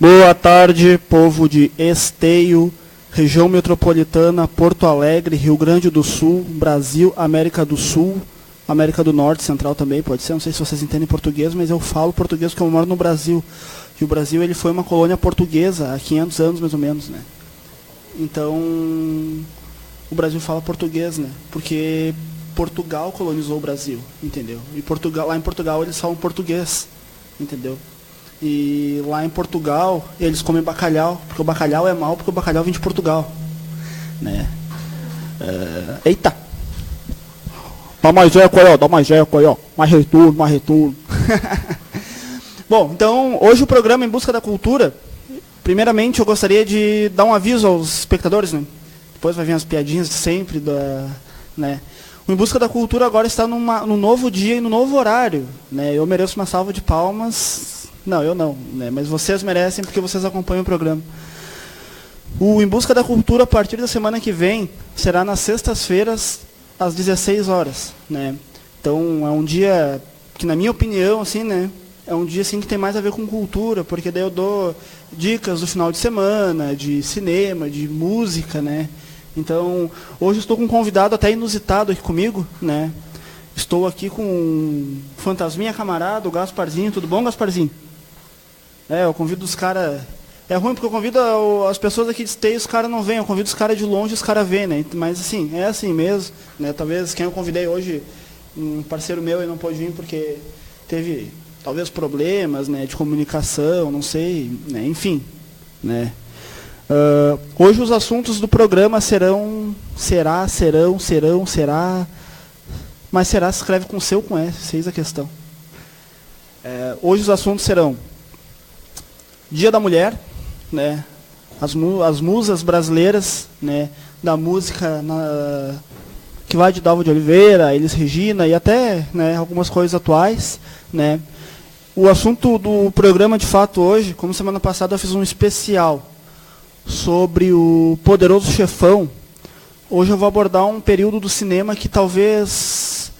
Boa tarde, povo de Esteio, região metropolitana, Porto Alegre, Rio Grande do Sul, Brasil, América do Sul, América do Norte, Central também, pode ser, não sei se vocês entendem português, mas eu falo português porque eu moro no Brasil. E o Brasil ele foi uma colônia portuguesa há 500 anos, mais ou menos, né? Então, o Brasil fala português, né? Porque Portugal colonizou o Brasil, entendeu? E lá em Portugal eles falam português, entendeu? E lá em Portugal eles comem bacalhau, porque o bacalhau é mau, porque o bacalhau vem de Portugal, né? Eita! Dá mais eco aí, ó, dá mais eco aí, ó. Mais retorno, mais retorno. Bom, então, hoje o programa Em Busca da Cultura, primeiramente eu gostaria de dar um aviso aos espectadores, né? Depois vai vir as piadinhas de sempre, né? O Em Busca da Cultura agora está num novo dia e no novo horário, né? Eu mereço uma salva de palmas. Não, eu não, né? Mas vocês merecem porque vocês acompanham o programa. O Em Busca da Cultura, a partir da semana que vem, será nas sextas-feiras, às 16 horas, né? Então, é um dia que, na minha opinião, assim, né? É um dia assim, que tem mais a ver com cultura, porque daí eu dou dicas do final de semana, de cinema, de música, né? Então, hoje eu estou com um convidado até inusitado aqui comigo, né? Estou aqui com um fantasminha camarada, o Gasparzinho. Tudo bom, Gasparzinho? Eu convido os caras... É ruim porque eu convido as pessoas aqui de Esteio, os caras não vêm. Eu convido os caras de longe, os caras vêm, né? Mas assim, é assim mesmo, né? Talvez quem eu convidei hoje, um parceiro meu, ele não pôde vir porque teve, talvez, problemas, né, de comunicação, não sei, né? Enfim, né? Hoje os assuntos do programa será... Mas será se escreve com C ou com S, eis a questão. Hoje os assuntos serão Dia da Mulher, né? As musas brasileiras, né? Da música que vai de Dalva de Oliveira, Elis Regina e até, né, algumas coisas atuais, né? O assunto do programa, de fato, hoje, como semana passada eu fiz um especial sobre o Poderoso Chefão, hoje eu vou abordar um período do cinema que talvez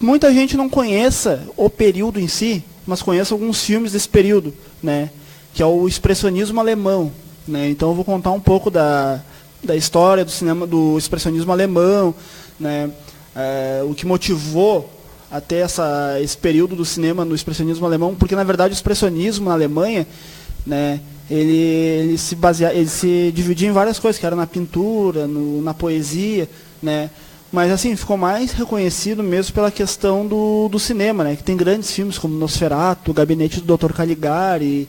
muita gente não conheça o período em si, mas conheça alguns filmes desse período, né? Que é o expressionismo alemão, né? Então eu vou contar um pouco da história do cinema, do expressionismo alemão, né? O que motivou até esse período do cinema no expressionismo alemão, porque na verdade o expressionismo na Alemanha, né? Ele se dividia em várias coisas, que era na pintura, na poesia, né? Mas assim, ficou mais reconhecido mesmo pela questão do cinema, né? Que tem grandes filmes como Nosferatu, O Gabinete do Dr. Caligari,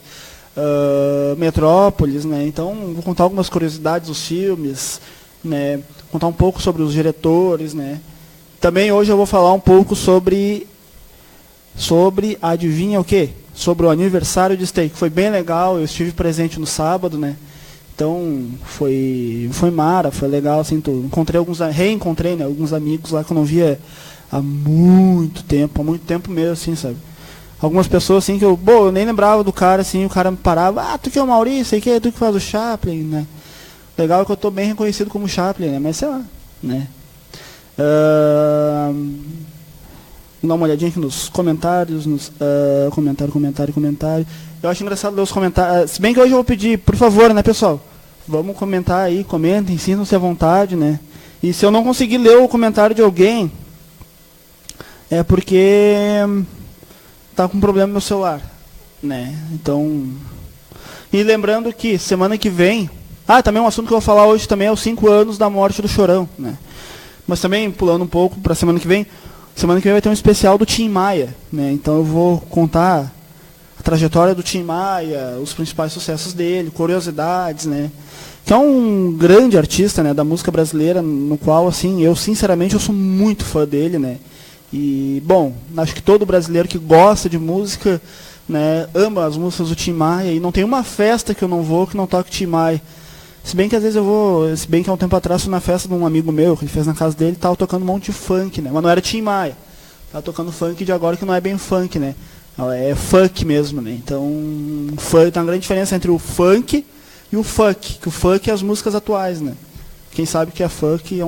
Metrópolis, né? Então, vou contar algumas curiosidades dos filmes, né? Contar um pouco sobre os diretores, né? Também hoje eu vou falar um pouco sobre adivinha o quê? Sobre o aniversário de Esteio, que foi bem legal, eu estive presente no sábado, né? Então, foi mara, foi legal, assim, reencontrei, né, alguns amigos lá que eu não via há muito tempo mesmo, assim, sabe? Algumas pessoas, assim, que eu nem lembrava do cara, assim, o cara me parava, tu que é o Maurício, tu que faz o Chaplin, né? Legal é que eu tô bem reconhecido como Chaplin, né? Mas sei lá, né? Vou dar uma olhadinha aqui nos comentários, comentário. Eu acho engraçado ler os comentários. Se bem que hoje eu vou pedir, por favor, né, pessoal? Vamos comentar aí, comentem, sintam-se à vontade, né? E se eu não conseguir ler o comentário de alguém, é porque tá com problema no meu celular, né? Então... E lembrando que semana que vem... também um assunto que eu vou falar hoje também é os 5 anos da morte do Chorão, né? Mas também, pulando um pouco para semana que vem vai ter um especial do Tim Maia, né? Então eu vou contar a trajetória do Tim Maia, os principais sucessos dele, curiosidades, né? Que é um grande artista, né, da música brasileira, no qual, assim, eu sinceramente eu sou muito fã dele, né? E, bom, acho que todo brasileiro que gosta de música, né, ama as músicas do Tim Maia, e não tem uma festa que eu não vou que não toque Tim Maia. Se bem que às vezes se bem que há um tempo atrás fui na festa de um amigo meu, que ele fez na casa dele, tava tocando um monte de funk, né? Mas não era Tim Maia. Tava tocando funk de agora, que não é bem funk, né? É funk mesmo, né? Então, tem uma grande diferença entre o funk e o funk, que o funk é as músicas atuais, né? Quem sabe que é funk é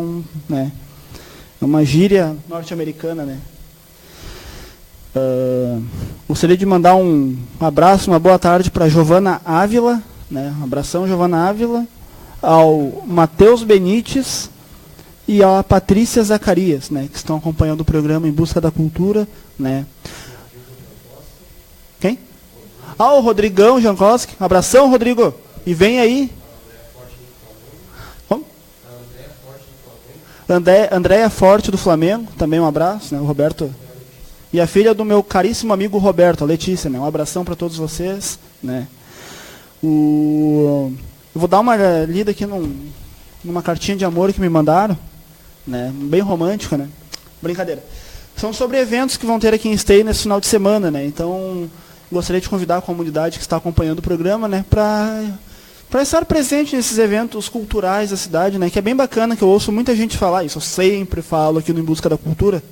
uma gíria norte-americana, né? Gostaria de mandar um abraço, uma boa tarde para Giovana Ávila, né? Um abração, Giovana Ávila, ao Matheus Benites e à Patrícia Zacarias, né? Que estão acompanhando o programa Em Busca da Cultura, né? Quem? O Rodrigão Jankowski. Um abração, Rodrigo. E vem aí. Como? Andréia Forte do Flamengo, também um abraço, né? O Roberto. E a filha do meu caríssimo amigo Roberto, a Letícia, né? Um abração para todos vocês, né? Eu vou dar uma lida aqui numa cartinha de amor que me mandaram, né? Bem romântica, né? Brincadeira. São sobre eventos que vão ter aqui em Esteio nesse final de semana, né? Então, gostaria de convidar a comunidade que está acompanhando o programa, né? Para estar presente nesses eventos culturais da cidade, né? Que é bem bacana, que eu ouço muita gente falar isso. Eu sempre falo aqui no Em Busca da Cultura,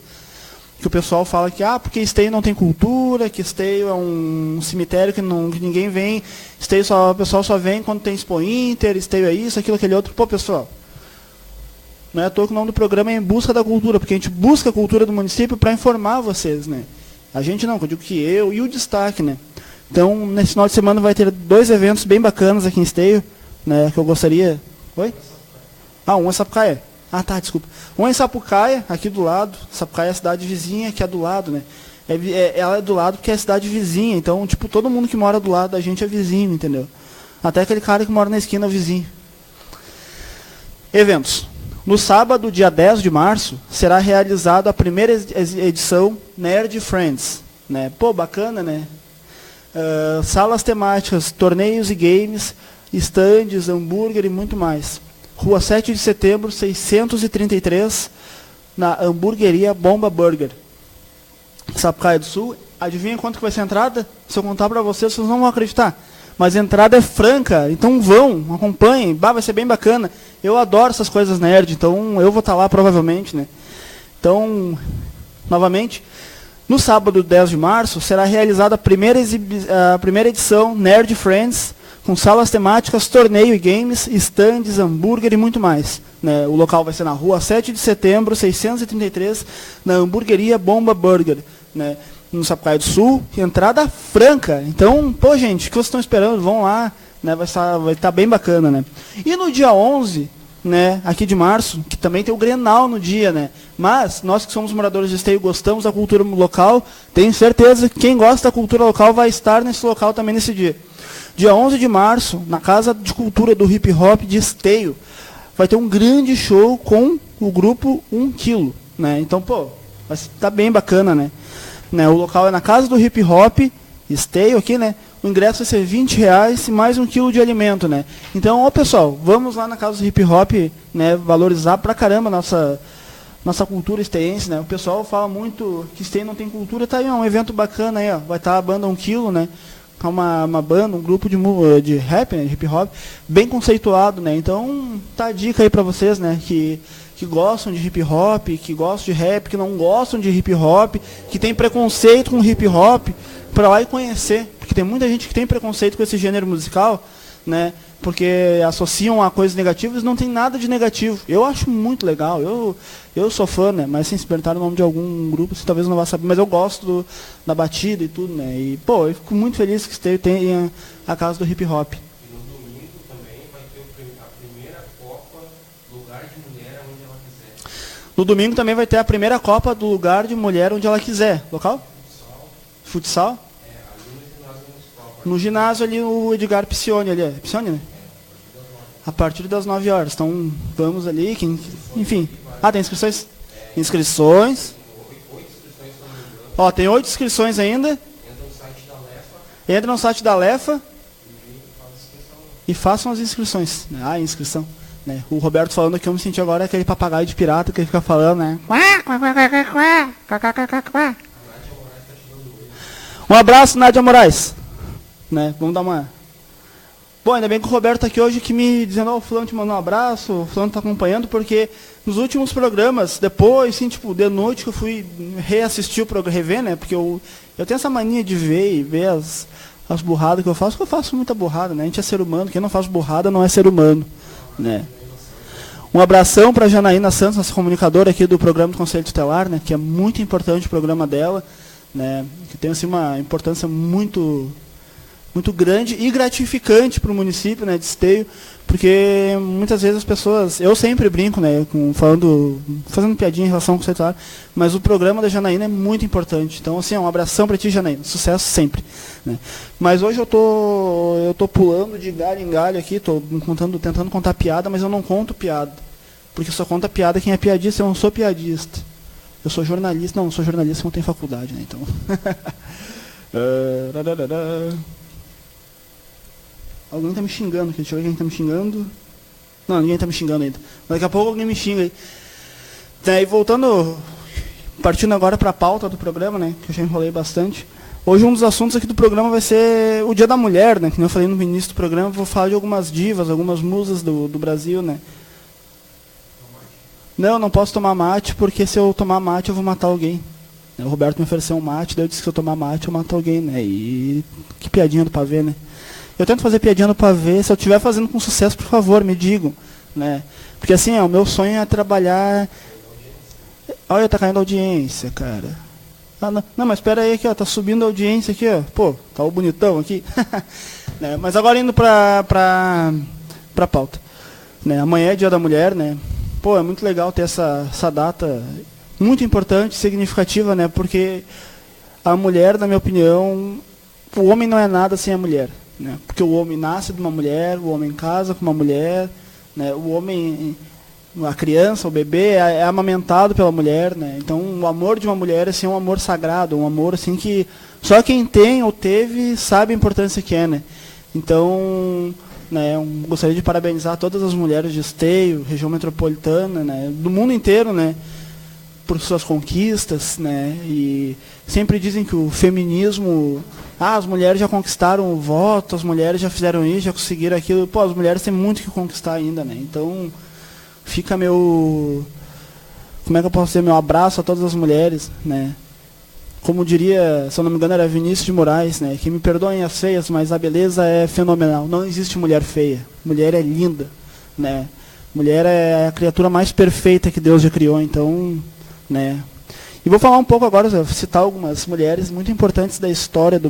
que o pessoal fala que, porque Esteio não tem cultura, que Esteio é um cemitério que ninguém vem, Esteio o pessoal só vem quando tem Expo Inter, Esteio é isso, aquilo, aquele outro. Pô, pessoal, não é à toa que o nome do programa é Em Busca da Cultura, porque a gente busca a cultura do município para informar vocês, né? A gente não, eu digo que eu e o destaque, né? Então, nesse final de semana vai ter 2 eventos bem bacanas aqui em Esteio, né? Que eu gostaria... Oi? Um é Sapucaia. Tá, desculpa. Um é em Sapucaia, aqui do lado. Sapucaia é a cidade vizinha, que é do lado, né? Ela é do lado porque é a cidade vizinha. Então, tipo, todo mundo que mora do lado da gente é vizinho, entendeu? Até aquele cara que mora na esquina é o vizinho. Eventos. No sábado, dia 10 de março, será realizada a primeira edição Nerd Friends, né? Pô, bacana, né? Salas temáticas, torneios e games, estandes, hambúrguer e muito mais. Rua 7 de setembro, 633, na hamburgueria Bomba Burger. Sapucaia do Sul. Adivinha quanto que vai ser a entrada? Se eu contar para vocês não vão acreditar. Mas a entrada é franca, então vão, acompanhem. Vai ser bem bacana. Eu adoro essas coisas nerd, então eu vou estar lá provavelmente, né? Então, novamente, no sábado 10 de março, será realizada a primeira edição Nerd Friends, com salas temáticas, torneio e games, estandes, hambúrguer e muito mais, né? O local vai ser na rua 7 de setembro, 633, na hamburgueria Bomba Burger, né? No Sapucaia do Sul, entrada franca. Então, pô, gente, o que vocês estão esperando? Vão lá, né? Vai estar bem bacana, né? E no dia 11, né, aqui de março, que também tem o Grenal no dia, né? Mas nós que somos moradores de Esteio gostamos da cultura local, tenho certeza que quem gosta da cultura local vai estar nesse local também nesse dia. Dia 11 de março, na Casa de Cultura do Hip Hop de Esteio, vai ter um grande show com o grupo 1 Quilo, né? Então, pô, vai estar bem bacana, né? O local é na Casa do Hip Hop, Esteio aqui, né? O ingresso vai ser R$20 e mais 1 quilo de alimento, né? Então, pessoal, vamos lá na Casa do Hip Hop, né? Valorizar pra caramba nossa cultura esteiense, né? O pessoal fala muito que Esteio não tem cultura, tá aí, um evento bacana aí, ó. Vai estar a banda 1 Quilo, né? Uma banda, um grupo de rap, né, de hip hop, bem conceituado, né? Então, tá a dica aí pra vocês, né? Que gostam de hip hop, que gostam de rap, que não gostam de hip hop, que tem preconceito com hip hop, pra lá e conhecer. Porque tem muita gente que tem preconceito com esse gênero musical, né? Porque associam a coisas negativas, não tem nada de negativo. Eu acho muito legal, eu sou fã, né? Mas sem se perguntar o nome de algum grupo, você talvez não vá saber, mas eu gosto da batida e tudo, né? E, pô, eu fico muito feliz que tenha a Casa do Hip Hop. E no domingo também vai ter a primeira Copa Lugar de Mulher Onde Ela Quiser. No domingo também vai ter a primeira Copa do Lugar de Mulher Onde Ela Quiser. Local? Futsal? No ginásio ali, o Edgar Picione ali. É Picione, né? A partir das 9 horas. Então, vamos ali. Enfim. Tem inscrições? Inscrições. Ó, tem 8 inscrições ainda. Entra no site da Lefa. E façam as inscrições. Inscrição. Né? O Roberto falando aqui, eu me senti agora aquele papagaio de pirata que ele fica falando, né? Um abraço, Nádia Moraes. Né? Vamos dar uma... Bom, ainda bem que o Roberto está aqui hoje que me dizendo, o fulano te mandou um abraço, o fulano está acompanhando, porque nos últimos programas, depois, assim, tipo, de noite que eu fui reassistir o programa, rever, né? Porque eu tenho essa mania de ver as burradas que eu faço muita burrada, né? A gente é ser humano, quem não faz burrada não é ser humano, né? Um abração para a Janaína Santos, nossa comunicadora aqui do programa do Conselho Tutelar, né? Que é muito importante o programa dela, né, que tem assim, uma importância muito grande e gratificante para o município, né, de Esteio, porque muitas vezes as pessoas, eu sempre brinco, né, fazendo piadinha em relação ao conceito, mas o programa da Janaína é muito importante. Então, assim, um abração para ti, Janaína, sucesso sempre, né. Mas hoje eu tô pulando de galho em galho aqui, tentando contar piada, mas eu não conto piada, porque só conta piada quem é piadista. Eu não sou piadista, eu sou jornalista. Não sou jornalista, não tenho faculdade, né, então. Alguém tá me xingando aqui, deixa eu ver quem tá me xingando. Não, ninguém tá me xingando ainda. Daqui a pouco alguém me xinga aí. Daí partindo agora para a pauta do programa, né, que eu já enrolei bastante. Hoje um dos assuntos aqui do programa vai ser o Dia da Mulher, né, que eu falei no início do programa. Vou falar de algumas divas, algumas musas do Brasil, né. Não posso tomar mate, porque se eu tomar mate eu vou matar alguém. O Roberto me ofereceu um mate, daí eu disse que se eu tomar mate eu mato alguém, né, e que piadinha do pavê, né. Eu tento fazer piadinha no pavê, se eu estiver fazendo com sucesso, por favor, me digam, né? Porque assim, o meu sonho é trabalhar... Olha, tá caindo a audiência, cara. Não, mas espera aí aqui, ó, tá subindo a audiência aqui, ó. Pô, tá o bonitão aqui. Né? Mas agora indo pra pauta. Né? Amanhã é Dia da Mulher, né? Pô, é muito legal ter essa data muito importante, significativa, né? Porque a mulher, na minha opinião, o homem não é nada sem a mulher. Né? Porque o homem nasce de uma mulher, o homem casa com uma mulher, né? O homem, a criança, o bebê é amamentado pela mulher, né? Então o amor de uma mulher assim, é um amor sagrado, um amor assim que só quem tem ou teve sabe a importância que é, né? Então, né, gostaria de parabenizar todas as mulheres de Esteio, região metropolitana, né, do mundo inteiro, né, por suas conquistas, né? E sempre dizem que o feminismo, as mulheres já conquistaram o voto, as mulheres já fizeram isso, já conseguiram aquilo. Pô, as mulheres têm muito que conquistar ainda, né? Então, fica como é que eu posso dizer, meu abraço a todas as mulheres, né? Como diria, se eu não me engano, era Vinícius de Moraes, né? Que me perdoem as feias, mas a beleza é fenomenal. Não existe mulher feia. Mulher é linda, né? Mulher é a criatura mais perfeita que Deus já criou, então, né? E vou falar um pouco agora, vou citar algumas mulheres muito importantes da história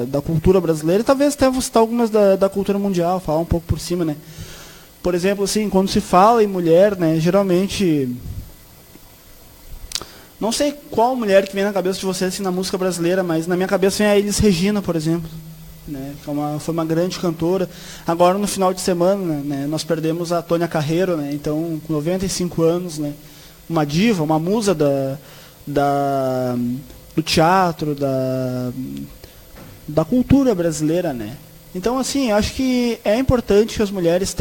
da cultura brasileira, e talvez até vou citar algumas da cultura mundial, falar um pouco por cima, né? Por exemplo, assim, quando se fala em mulher, né, geralmente, não sei qual mulher que vem na cabeça de vocês assim, na música brasileira, mas na minha cabeça vem a Elis Regina, por exemplo, né, que foi uma grande cantora. Agora, no final de semana, né, nós perdemos a Tônia Carreiro, né, então, com 95 anos, né, uma diva, uma musa do teatro, da cultura brasileira, né. Então, assim, acho que é importante que as mulheres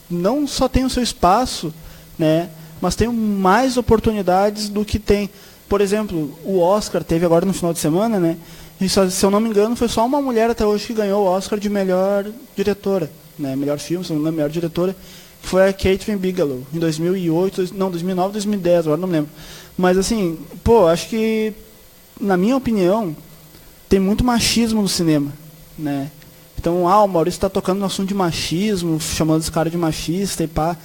não só tenham seu espaço, né, mas tenham mais oportunidades do que tem. Por exemplo, o Oscar teve agora no final de semana, né, e se eu não me engano, foi só uma mulher até hoje que ganhou o Oscar de melhor diretora, né, melhor filme, se não me engano, melhor diretora, que foi a Catherine Bigelow, em 2008, não, 2009, 2010, agora não me lembro. Mas, assim, pô, acho que, na minha opinião, tem muito machismo no cinema, né? Então, o Maurício está tocando no assunto de machismo, chamando esse cara de machista e pá.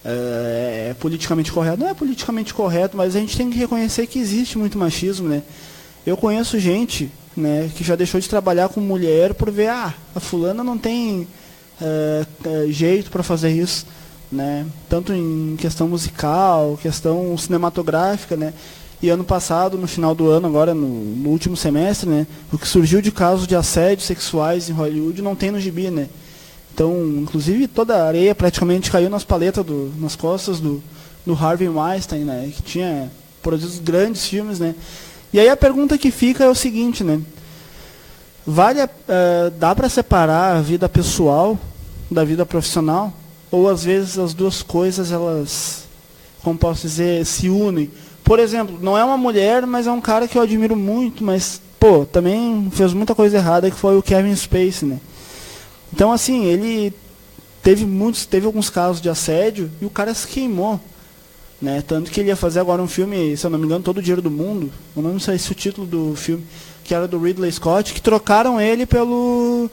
É politicamente correto. Não é politicamente correto, mas a gente tem que reconhecer que existe muito machismo, né? Eu conheço gente, né, que já deixou de trabalhar com mulher por ver, a fulana não tem jeito para fazer isso, né? Tanto em questão musical, questão cinematográfica, né? E ano passado, no final do ano, agora no último semestre, né, o que surgiu de casos de assédios sexuais em Hollywood não tem no gibi, né? Então, inclusive, toda a areia praticamente caiu nas paletas, nas costas do Harvey Weinstein, né, que tinha produzido grandes filmes, né? E aí a pergunta que fica é o seguinte, né? Dá para separar a vida pessoal da vida profissional? Ou às vezes as duas coisas, elas, como posso dizer, se unem? Por exemplo, não é uma mulher, mas é um cara que eu admiro muito, mas, pô, também fez muita coisa errada, que foi o Kevin Spacey, né? Então, assim, ele teve alguns casos de assédio e o cara se queimou, né? Tanto que ele ia fazer agora um filme, se eu não me engano, Todo o Dinheiro do Mundo, eu não sei se o título do filme, que era do Ridley Scott, que trocaram ele pelo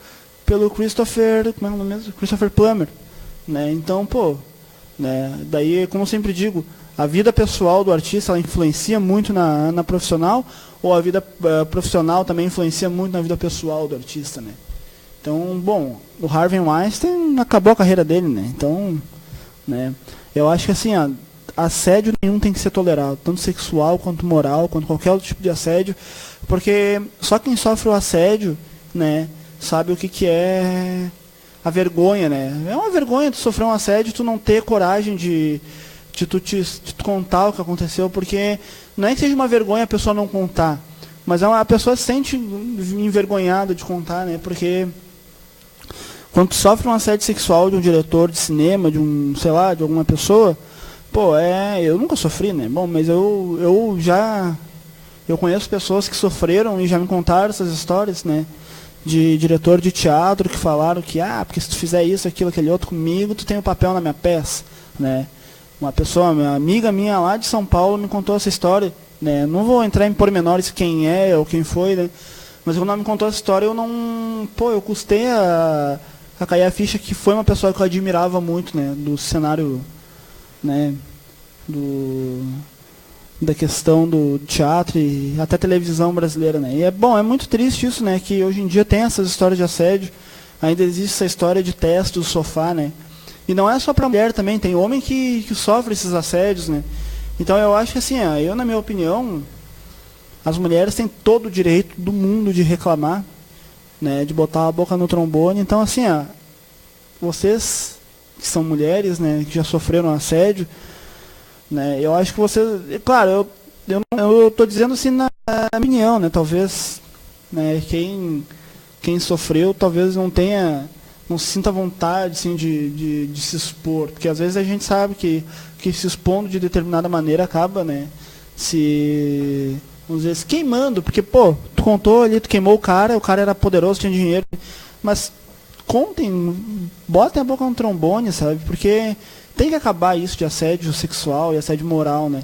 Christopher, como é o nome mesmo? Christopher Plummer, né? Então, pô, né? Daí, como eu sempre digo, A vida pessoal do artista, ela influencia muito na profissional, ou a vida profissional também influencia muito na vida pessoal do artista, né? Então, bom, o Harvey Weinstein acabou a carreira dele, né? Então, né, eu acho que assim, assédio nenhum tem que ser tolerado, tanto sexual quanto moral, quanto qualquer outro tipo de assédio, porque só quem sofre o assédio, né, sabe o que é a vergonha, né? É uma vergonha tu sofrer um assédio e tu não ter coragem de tu contar o que aconteceu, porque não é que seja uma vergonha a pessoa não contar, mas a pessoa se sente envergonhada de contar, né? Porque quando tu sofre um assédio sexual de um diretor de cinema, de um, sei lá, de alguma pessoa, pô, eu nunca sofri, né? Bom, mas eu conheço pessoas que sofreram e já me contaram essas histórias, né? De diretor de teatro que falaram que, porque se tu fizer isso, aquilo, aquele outro comigo, tu tem o papel na minha peça, né? Uma amiga minha lá de São Paulo me contou essa história, né? Não vou entrar em pormenores quem é ou quem foi, né? Mas quando ela me contou essa história, eu custei a cair a ficha que foi uma pessoa que eu admirava muito, né? Do cenário, né? Da questão do teatro e até televisão brasileira, né? E é muito triste isso, né? Que hoje em dia tem essas histórias de assédio, ainda existe essa história de teste do sofá, né? E não é só para mulher também, tem homem que sofre esses assédios, né? Então eu acho que assim, na minha opinião, as mulheres têm todo o direito do mundo de reclamar, né? De botar a boca no trombone. Então assim, vocês que são mulheres, né? Que já sofreram assédio, né? Eu acho que vocês, claro, eu tô dizendo assim na opinião, né? Talvez, né? Quem sofreu talvez não se sinta vontade assim, de se expor, porque às vezes a gente sabe que se expondo de determinada maneira acaba, né, vamos dizer, se queimando, porque, pô, tu contou ali, tu queimou o cara era poderoso, tinha dinheiro, mas botem a boca no trombone, sabe, porque tem que acabar isso de assédio sexual e assédio moral, né.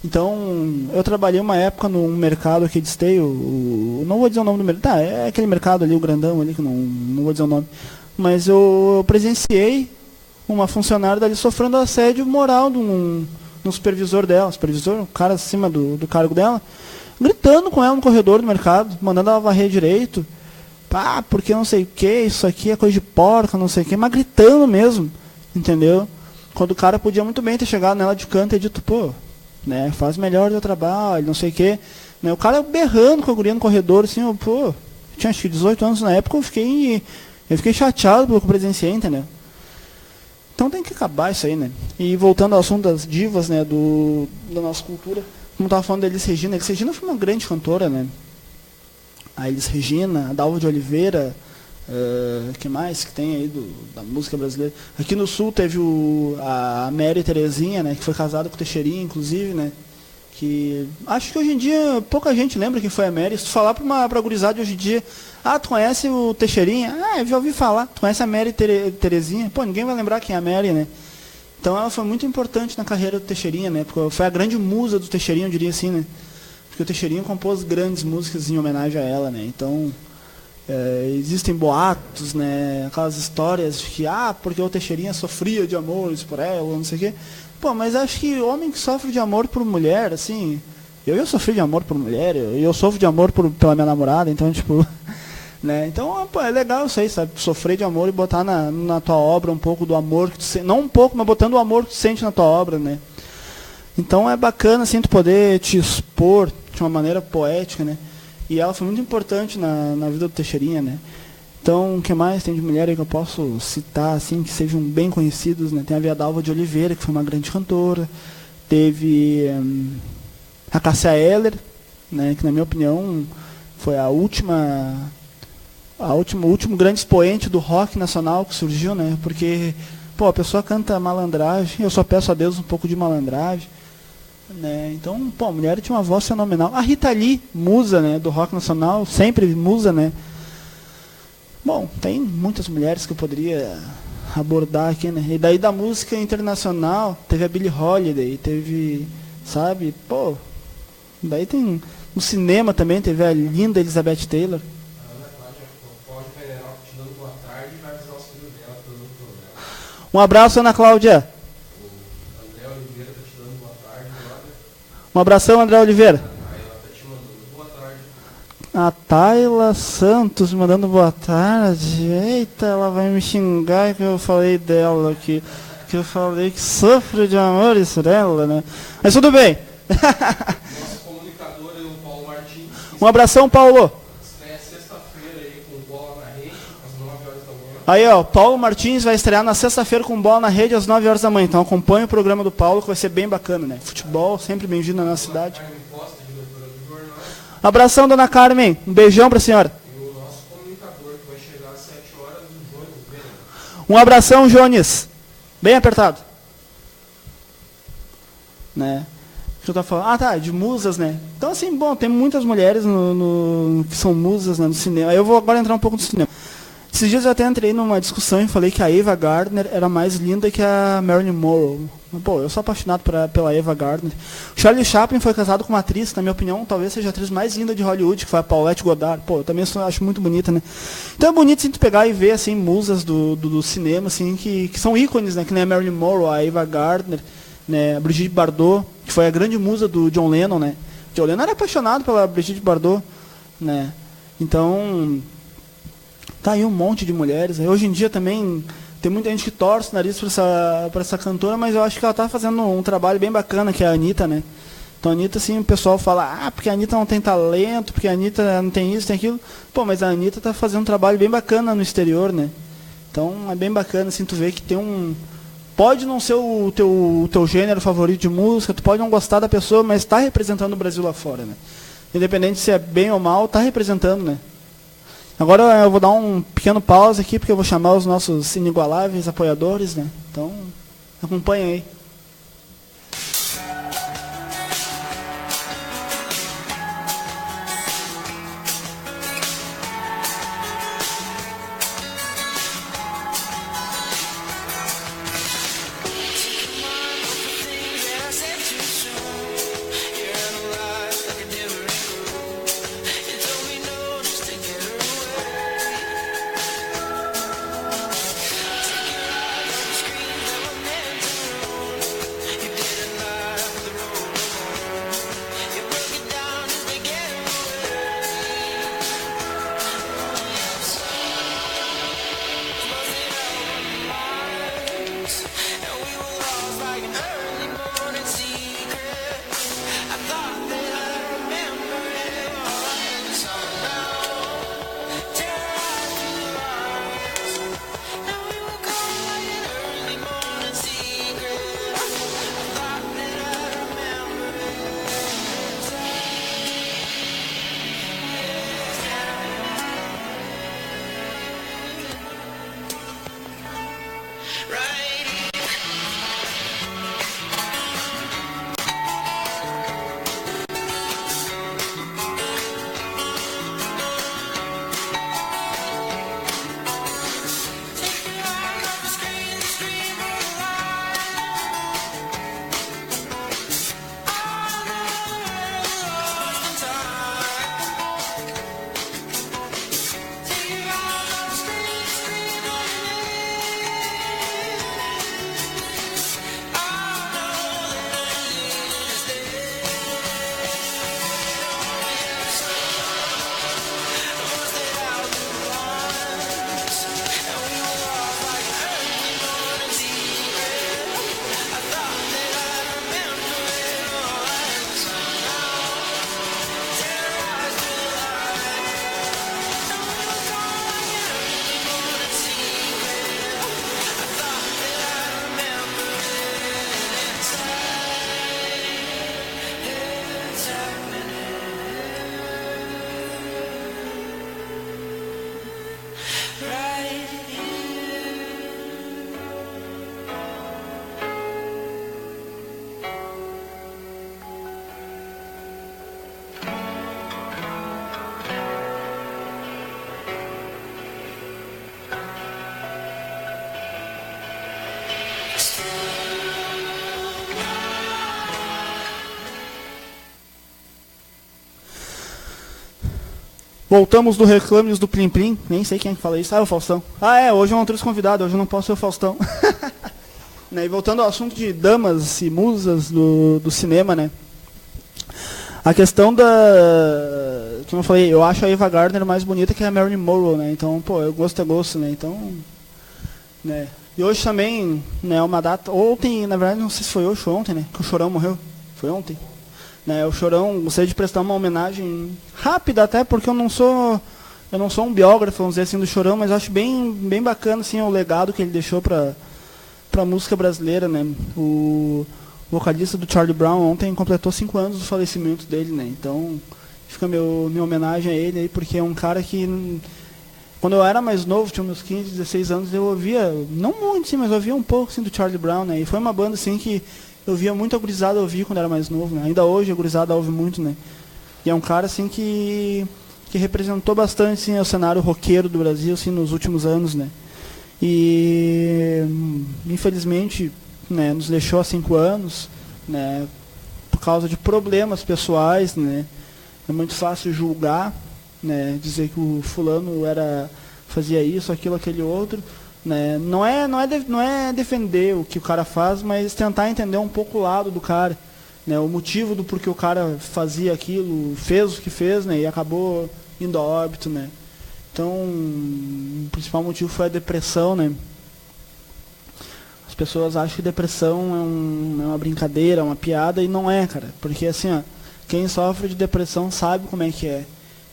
Então, eu trabalhei uma época num mercado aqui de Esteio, não vou dizer o nome do mercado, é aquele mercado ali, o grandão ali, que não vou dizer o nome, mas eu presenciei uma funcionária dali sofrendo assédio moral no supervisor dela, o cara acima do cargo dela, gritando com ela no corredor do mercado, mandando ela varrer direito, porque não sei o que, isso aqui é coisa de porca, não sei o que, mas gritando mesmo, entendeu? Quando o cara podia muito bem ter chegado nela de canto e dito, pô, né, faz melhor o teu trabalho, não sei o que, né, o cara berrando com a guria no corredor, assim, eu tinha acho que 18 anos na época, eu fiquei chateado pelo que eu presenciei, entendeu? Então tem que acabar isso aí, né? E voltando ao assunto das divas, né, da nossa cultura, como eu estava falando da Elis Regina. Elis Regina foi uma grande cantora, né? A Elis Regina, a Dalva de Oliveira, que mais que tem aí da música brasileira? Aqui no Sul teve a Mary Terezinha, né, que foi casada com o Teixeirinha, inclusive, né? Que acho que hoje em dia pouca gente lembra quem foi a Mary. Se tu falar pra gurizada de hoje em dia, tu conhece o Teixeirinha? Eu já ouvi falar. Tu conhece a Mary Terezinha? Pô, ninguém vai lembrar quem é a Mary, né? Então ela foi muito importante na carreira do Teixeirinha, né? Porque foi a grande musa do Teixeirinha, eu diria assim, né? Porque o Teixeirinha compôs grandes músicas em homenagem a ela, né? Então, existem boatos, né? Aquelas histórias de que, porque o Teixeirinha sofria de amores por ela, não sei o quê. Pô, mas acho que homem que sofre de amor por mulher, assim... Eu sofri de amor por mulher, eu sofro de amor pela minha namorada, então, tipo... né? Então, pô, é legal isso aí, sabe? Sofrer de amor e botar na tua obra um pouco do amor que tu sente. Não um pouco, mas botando o amor que tu sente na tua obra, né? Então é bacana, assim, tu poder te expor de uma maneira poética, né? E ela foi muito importante na vida do Teixeirinha, né? Então, o que mais tem de mulher aí que eu posso citar, assim, que sejam bem conhecidos, né? Tem a Dalva de Oliveira, que foi uma grande cantora. Teve a Cássia Eller, né? Que, na minha opinião, foi o último grande expoente do rock nacional que surgiu, né? Porque, pô, a pessoa canta malandragem, eu só peço a Deus um pouco de malandragem, né? Então, pô, a mulher tinha uma voz fenomenal. A Rita Lee, musa, né, do rock nacional, sempre musa, né? Bom, tem muitas mulheres que eu poderia abordar aqui, né? E daí da música internacional, teve a Billie Holiday, teve, sabe, pô, daí tem no cinema também, teve a linda Elizabeth Taylor. A Ana Cláudia pode Federal te dando boa tarde e vai avisar os filhos dela pelo programa. Um abraço, Ana Cláudia. O André Oliveira está te dando boa tarde, brother. Um abração, André Oliveira. Aí ela tá te mandando boa tarde. A Tayla Santos mandando boa tarde. Eita, ela vai me xingar que eu falei dela aqui. Que eu falei que sofro de amores por ela, né? Mas tudo bem. Nosso comunicador é o Paulo Martins. Um abração, Paulo. Estreia sexta-feira aí com Bola na Rede, às 9 horas da manhã. Aí, ó, Paulo Martins vai estrear na sexta-feira com Bola na Rede às 9 horas da manhã. Então acompanhe o programa do Paulo, que vai ser bem bacana, né? Futebol, sempre bem-vindo na nossa cidade. Carmen Costa, diretora do jornal. Abração, dona Carmen. Um beijão pra senhora. E o nosso comunicador, que vai chegar às 7 horas, o Jones Brenner. Um abração, Jones. Bem apertado. Né? O que eu tava falando? Ah, tá, de musas, né? Então, assim, bom, tem muitas mulheres que são musas, né, no cinema. Aí eu vou agora entrar um pouco no cinema. Esses dias eu até entrei numa discussão e falei que a Ava Gardner era mais linda que a Marilyn Monroe. Pô, eu sou apaixonado pela Ava Gardner. O Charlie Chaplin foi casado com uma atriz, na minha opinião, talvez seja a atriz mais linda de Hollywood, que foi a Paulette Goddard. Pô, eu também acho muito bonita, né? Então é bonito assim, tu pegar e ver, assim, musas do cinema, assim, que são ícones, né? Que nem a Marilyn Monroe, a Ava Gardner, né? A Brigitte Bardot, que foi a grande musa do John Lennon, né? John Lennon era apaixonado pela Brigitte Bardot, né? Então, tá aí um monte de mulheres. Hoje em dia também tem muita gente que torce o nariz pra essa cantora, mas eu acho que ela tá fazendo um trabalho bem bacana, que é a Anitta, né? Então a Anitta, assim, o pessoal fala, porque a Anitta não tem talento, porque a Anitta não tem isso, tem aquilo. Pô, mas a Anitta tá fazendo um trabalho bem bacana no exterior, né? Então é bem bacana, assim, tu vê que tem um... Pode não ser o teu gênero favorito de música, tu pode não gostar da pessoa, mas tá representando o Brasil lá fora, né? Independente se é bem ou mal, tá representando, né? Agora eu vou dar um pequeno pause aqui, porque eu vou chamar os nossos inigualáveis apoiadores, né? Então, acompanha aí. Voltamos do Reclames do Plim Plim. Nem sei quem é que fala isso. Ah, é o Faustão. Ah, hoje eu não trouxe convidado, hoje eu não posso ser o Faustão. né, e voltando ao assunto de damas e musas do cinema, né? A questão como eu falei, eu acho a Ava Gardner mais bonita que a Marilyn Monroe, né? Então, pô, eu gosto é gosto, né? Então, né? E hoje também, né, uma data, ontem, na verdade, não sei se foi hoje ou ontem, né, que o Chorão morreu. Foi ontem. Né, o Chorão, gostaria de prestar uma homenagem rápida até, porque eu não sou um biógrafo, vamos dizer assim, do Chorão, mas acho bem bacana, assim, o legado que ele deixou para a música brasileira, né? O vocalista do Charlie Brown ontem completou 5 anos do falecimento dele, né? Então, fica minha homenagem a ele aí, porque é um cara que, quando eu era mais novo, tinha meus 15, 16 anos, eu ouvia, não muito, sim, mas eu ouvia um pouco, assim, do Charlie Brown, né? E foi uma banda, assim, que eu via muito a gurizada ouvir quando era mais novo, né? Ainda hoje a gurizada ouve muito, né? E é um cara, assim, que representou bastante, assim, o cenário roqueiro do Brasil, assim, nos últimos anos, né? E, infelizmente, né, nos deixou há 5 anos, né? Por causa de problemas pessoais, né? É muito fácil julgar, né? Dizer que o fulano fazia isso, aquilo, aquele outro, né? Não é defender o que o cara faz, mas tentar entender um pouco o lado do cara, né? O motivo do porquê o cara fazia aquilo, fez o que fez, né? E acabou indo a óbito, né? Então, o principal motivo foi a depressão, né? As pessoas acham que depressão é uma brincadeira, uma piada, e não é, cara. Porque, assim, ó, quem sofre de depressão sabe como é que é.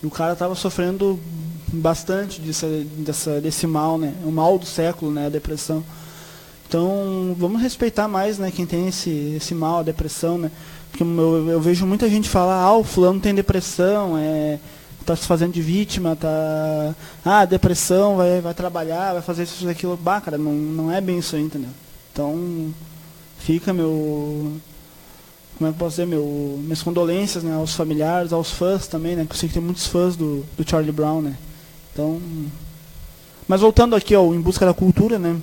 E o cara estava sofrendo bastante desse mal, né? O mal do século, né? A depressão. Então, vamos respeitar mais, né? Quem tem esse mal, a depressão, né? Porque eu vejo muita gente falar, o fulano tem depressão, tá se fazendo de vítima, depressão, vai trabalhar, vai fazer isso, aquilo. Bah, cara, não é bem isso aí, entendeu? Então, fica como é que eu posso dizer, minhas condolências, né, aos familiares, aos fãs também, né, que eu sei que tem muitos fãs do Charlie Brown, né. Então, mas voltando aqui ao Em Busca da Cultura, né,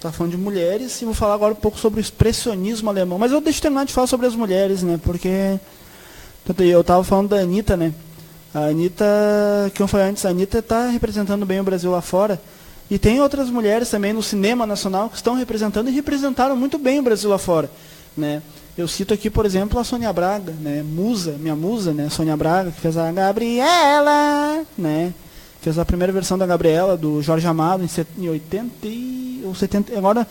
tá falando de mulheres, e vou falar agora um pouco sobre o expressionismo alemão. Mas eu deixo terminar de falar sobre as mulheres, né, porque eu estava falando da Anitta, né. A Anitta, que eu falei antes, a Anitta está representando bem o Brasil lá fora. E tem outras mulheres também no cinema nacional que estão representando e representaram muito bem o Brasil lá fora, né. Eu cito aqui, por exemplo, a Sônia Braga, né, minha musa, né, Sônia Braga, que fez a Gabriela, né, fez a primeira versão da Gabriela, do Jorge Amado, em 80 ou 70, agora,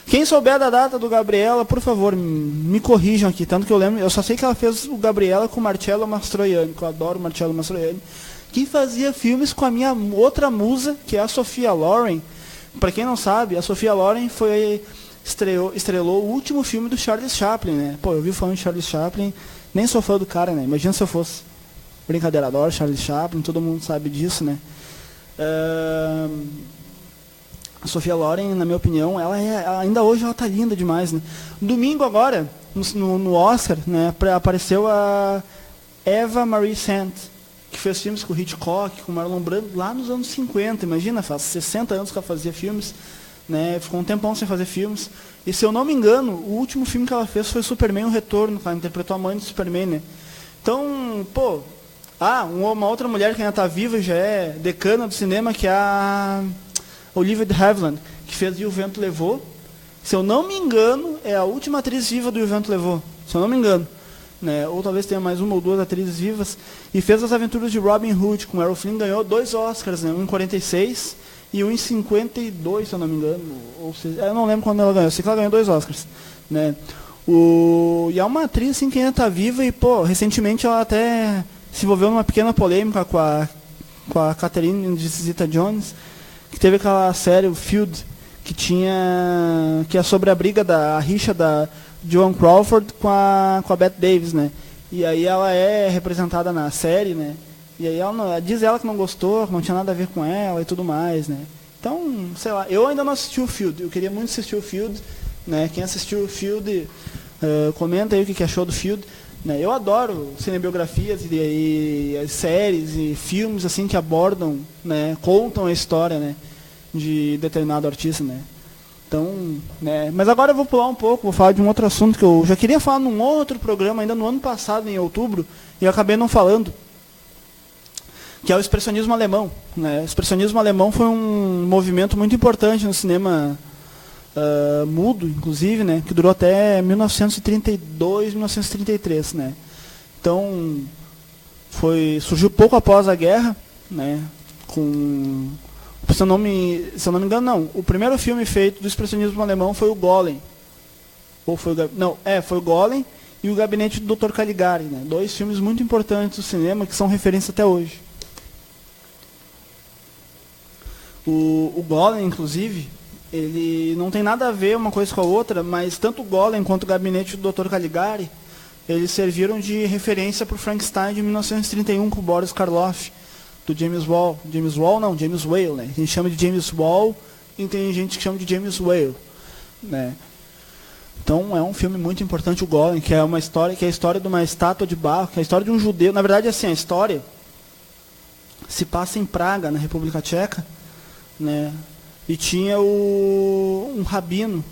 quem souber da data do Gabriela, por favor, me corrijam aqui, tanto que eu lembro, eu só sei que ela fez o Gabriela com o Marcello Mastroianni, que eu adoro o Marcello Mastroianni, que fazia filmes com a minha outra musa, que é a Sophia Loren. Para quem não sabe, a Sophia Loren estrelou o último filme do Charles Chaplin, né? Pô, eu vi falando de Charles Chaplin, nem sou fã do cara, né? Imagina se eu fosse. Brincadeira, adoro Charles Chaplin, todo mundo sabe disso, né? A Sophia Loren, na minha opinião, ainda hoje ela tá linda demais, né? Domingo agora, no Oscar, né, apareceu a Eva Marie Saint, que fez filmes com Hitchcock, com Marlon Brando, lá nos anos 50, imagina, faz 60 anos que ela fazia filmes, né, ficou um tempão sem fazer filmes, e se eu não me engano, o último filme que ela fez foi Superman, o Retorno, que ela interpretou a mãe de Superman, né. Então, pô, uma outra mulher que ainda está viva, já é decana do cinema, que é a Olivia de Havilland, que fez E o Vento Levou. Se eu não me engano, é a última atriz viva do E o Vento Levou, se eu não me engano. Né? Ou talvez tenha mais uma ou duas atrizes vivas. E fez As Aventuras de Robin Hood com Errol Flynn, ganhou 2 Oscars, né? Um em 46 e um em 52, se eu não me engano. Eu não lembro quando ela ganhou, eu sei que ela ganhou 2 Oscars. Né? E é uma atriz assim, que ainda está viva e, pô, recentemente ela até se envolveu numa pequena polêmica com a Catherine de Zeta-Jones, que teve aquela série, o Feud, que é sobre a briga, a rixa da Joan Crawford com a Bette Davis, né? E aí ela é representada na série, né? E aí diz ela que não gostou, que não tinha nada a ver com ela e tudo mais, né? Então, sei lá, eu ainda não assisti o Feud, eu queria muito assistir o Feud, né? Quem assistiu o Feud, comenta aí o que achou do Feud. Né? Eu adoro cinebiografias e séries e filmes assim que abordam, né? Contam a história, né? De determinado artista, né? Então, né? Mas agora eu vou pular um pouco, vou falar de um outro assunto que eu já queria falar num outro programa, ainda no ano passado, em outubro, e eu acabei não falando, que é o expressionismo alemão. Né? O expressionismo alemão foi um movimento muito importante no cinema mudo, inclusive, né, que durou até 1932, 1933, né. Então, surgiu pouco após a guerra, né, se eu não me engano, não. O primeiro filme feito do expressionismo alemão foi o Golem. Foi o Golem e o Gabinete do Dr. Caligari, né, 2 filmes muito importantes do cinema que são referência até hoje. O Golem, inclusive, ele não tem nada a ver uma coisa com a outra, mas tanto o Golem quanto o Gabinete do Dr. Caligari, eles serviram de referência para o Frankenstein de 1931 com o Boris Karloff, do James Whale. James Whale, né? A gente chama de James Whale e tem gente que chama de James Whale, né? Então é um filme muito importante, o Golem, que é uma história, que é a história de uma estátua de barro, que é a história de um judeu. Na verdade, assim, a história se passa em Praga, na República Tcheca, né? E tinha um rabino,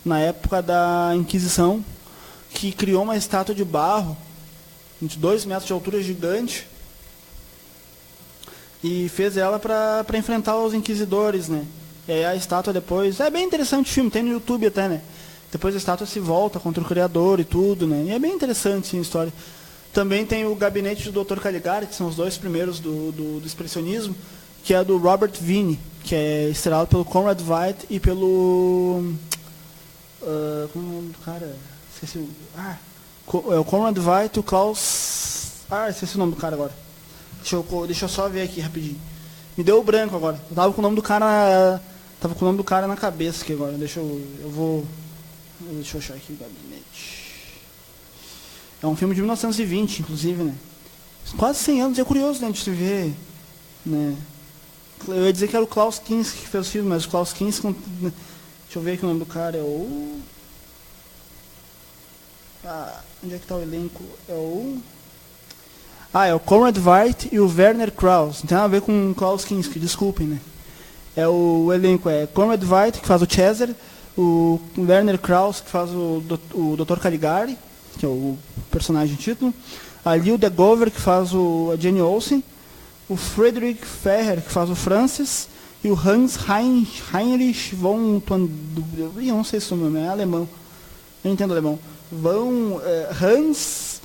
na época da Inquisição, que criou uma estátua de barro, de 2 metros de altura, gigante, e fez ela para enfrentar os inquisidores, né? E aí a estátua depois... É bem interessante o filme, tem no YouTube até, né? Depois a estátua se volta contra o criador e tudo, né? E é bem interessante, sim, a história. Também tem o Gabinete do Dr. Caligari, que são os 2 primeiros do expressionismo, que é do Robert Wiene, que é estrelado pelo Conrad Veidt e pelo... como é o nome do cara? Esqueci o... é o Conrad Veidt e o Klaus... esqueci o nome do cara agora. Deixa eu só ver aqui rapidinho. Me deu o branco agora. Eu tava com o nome do cara na cabeça aqui agora. Deixa eu achar aqui o Gabinete. É um filme de 1920, inclusive, né? Quase 100 anos. É curioso, né, de se ver, né? Eu ia dizer que era o Klaus Kinski que fez o filme, mas o Klaus Kinski... Deixa eu ver aqui o nome do cara. É o... onde é que está o elenco? É o Conrad Veidt e o Werner Krauss. Não tem nada a ver com o Klaus Kinski, desculpem, né? O elenco é Conrad Veidt, que faz o Cesar, o Werner Krauss, que faz o Dr. Caligari, que é o personagem título, a Lil de Gover, que faz a Jenny Olsen, o Friedrich Ferrer, que faz o Francis, e o Hans Heinrich von... Eu não sei se o nome é alemão. Eu não entendo alemão. Hans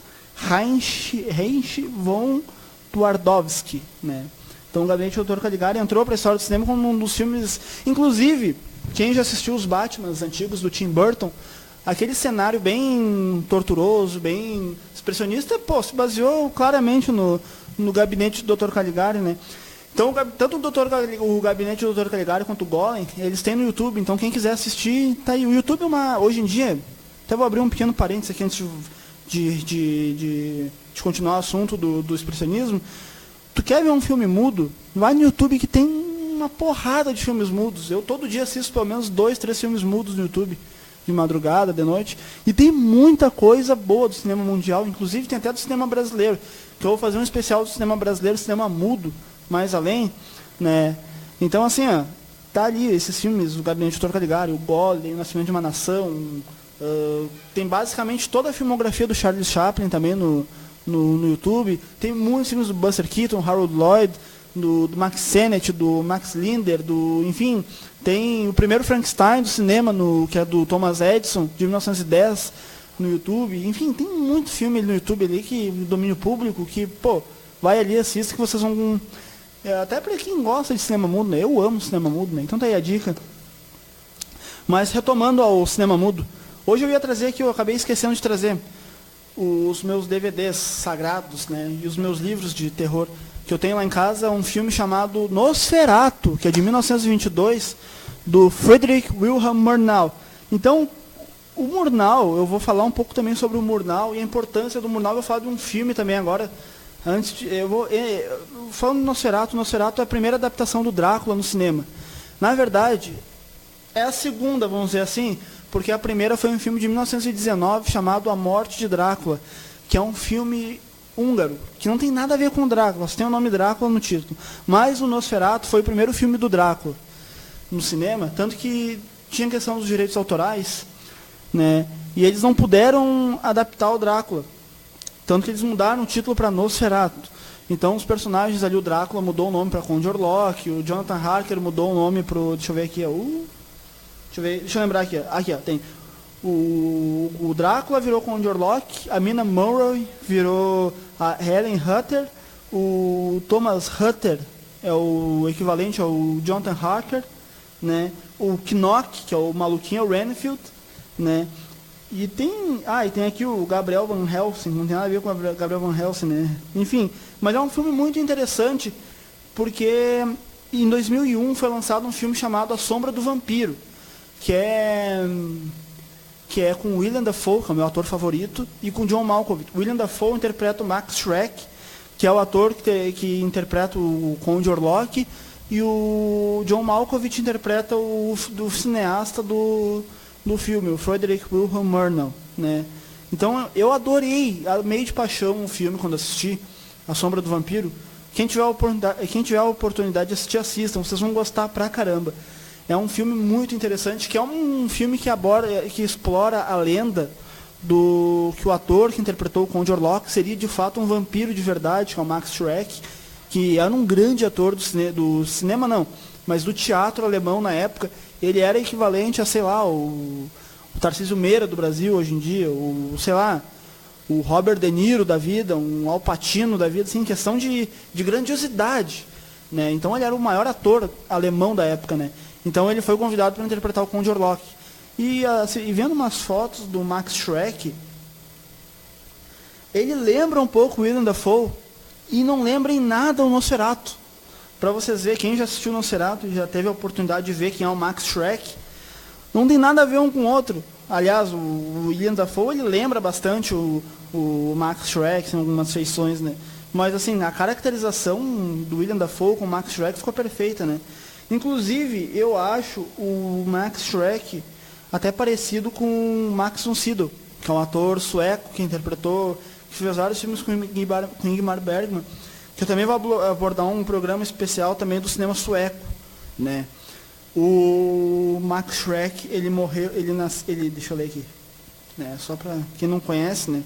Heinrich von Twardowski, né? Então o Gabinete do Dr. Caligari entrou para a história do cinema como um dos filmes... Inclusive, quem já assistiu os Batmans antigos do Tim Burton, aquele cenário bem torturoso, bem expressionista, se baseou claramente no Gabinete do Dr. Caligari, né? Então, tanto o Gabinete do Dr. Caligari quanto o Golem, eles têm no YouTube. Então, quem quiser assistir, tá aí. O YouTube hoje em dia, até vou abrir um pequeno parênteses aqui antes de continuar o assunto do expressionismo. Tu quer ver um filme mudo? Vai no YouTube que tem uma porrada de filmes mudos. Eu todo dia assisto pelo menos 2, 3 filmes mudos no YouTube, de madrugada, de noite. E tem muita coisa boa do cinema mundial, inclusive tem até do cinema brasileiro. Que eu vou fazer um especial do cinema brasileiro, cinema mudo, mais além, né? Então, assim, tá ali esses filmes, o Gabinete do Dr. Caligari, o Golem, o Nascimento de uma Nação. Tem basicamente toda a filmografia do Charles Chaplin também no YouTube. Tem muitos filmes do Buster Keaton, Harold Lloyd, do Max Sennett, do Max Linder, enfim, tem o primeiro Frankenstein do cinema, que é do Thomas Edison, de 1910, no YouTube. Enfim, tem muito filme no YouTube ali, domínio público, que, vai ali, assista, que vocês vão... até para quem gosta de cinema mudo, né? Eu amo cinema mudo, né? Então tá aí a dica. Mas retomando ao cinema mudo, hoje eu ia trazer aqui, eu acabei esquecendo de trazer os meus DVDs sagrados, né? E os meus livros de terror que eu tenho lá em casa, um filme chamado Nosferatu, que é de 1922, do Friedrich Wilhelm Murnau. Então, o Murnau, eu vou falar um pouco também sobre o Murnau e a importância do Murnau. Eu vou falar de um filme também agora. Falando do Nosferatu, Nosferatu é a primeira adaptação do Drácula no cinema. Na verdade, é a segunda, vamos dizer assim, porque a primeira foi um filme de 1919 chamado A Morte de Drácula, que é um filme húngaro, que não tem nada a ver com o Drácula, só tem o nome Drácula no título. Mas o Nosferatu foi o primeiro filme do Drácula no cinema, tanto que tinha questão dos direitos autorais, né? E eles não puderam adaptar o Drácula, tanto que eles mudaram o título para Nosferatu. Então os personagens ali, o Drácula mudou o nome para Conde Orlok, o Jonathan Harker mudou o nome para, deixa eu ver aqui, Deixa eu lembrar aqui. Aqui, ó, tem o Drácula virou Conde Orlok, a Mina Murray virou a Helen Hutter, o Thomas Hutter é o equivalente ao Jonathan Harker, né? O Knock, que é o maluquinho, é o Renfield, né? E tem aqui o Gabriel Van Helsing, não tem nada a ver com o Gabriel Van Helsing, né? Enfim, mas é um filme muito interessante, porque em 2001 foi lançado um filme chamado A Sombra do Vampiro, que é com William Dafoe, que é o meu ator favorito, e com John Malkovich. William Dafoe interpreta o Max Schreck, que é o ator que interpreta o Conde Orlok, e o John Malkovich interpreta o cineasta do filme, o Frederick Wilhelm Murnau, né? Então eu amei de paixão o filme quando assisti A Sombra do Vampiro. Quem tiver a oportunidade de assistir, assistam, vocês vão gostar pra caramba. É um filme muito interessante, que é um filme que explora a lenda que o ator que interpretou o Conde Orlok seria de fato um vampiro de verdade, que é o Max Schreck, que era um grande ator do cinema não, mas do teatro alemão na época. Ele era equivalente a, sei lá, o Tarcísio Meira do Brasil hoje em dia, o Robert De Niro da vida, um Al Pacino da vida, assim, questão de grandiosidade, né? Então ele era o maior ator alemão da época, né? Então ele foi convidado para interpretar o Conde Orlok. E vendo umas fotos do Max Schreck, ele lembra um pouco o William Dafoe e não lembra em nada o Nosferatu. Para vocês verem, quem já assistiu o Nosferatu e já teve a oportunidade de ver quem é o Max Schreck, não tem nada a ver um com o outro. Aliás, o William Dafoe, ele lembra bastante o Max Schreck, em algumas feições, né? Mas assim, a caracterização do William Dafoe com o Max Schreck ficou perfeita, né? Inclusive, eu acho o Max Schreck até parecido com o Max von Sydow, que é um ator sueco que fez vários filmes com Ingmar Bergman, que eu também vou abordar um programa especial também do cinema sueco, né? O Max Schreck, ele morreu, deixa eu ler aqui, né? Só para quem não conhece, né?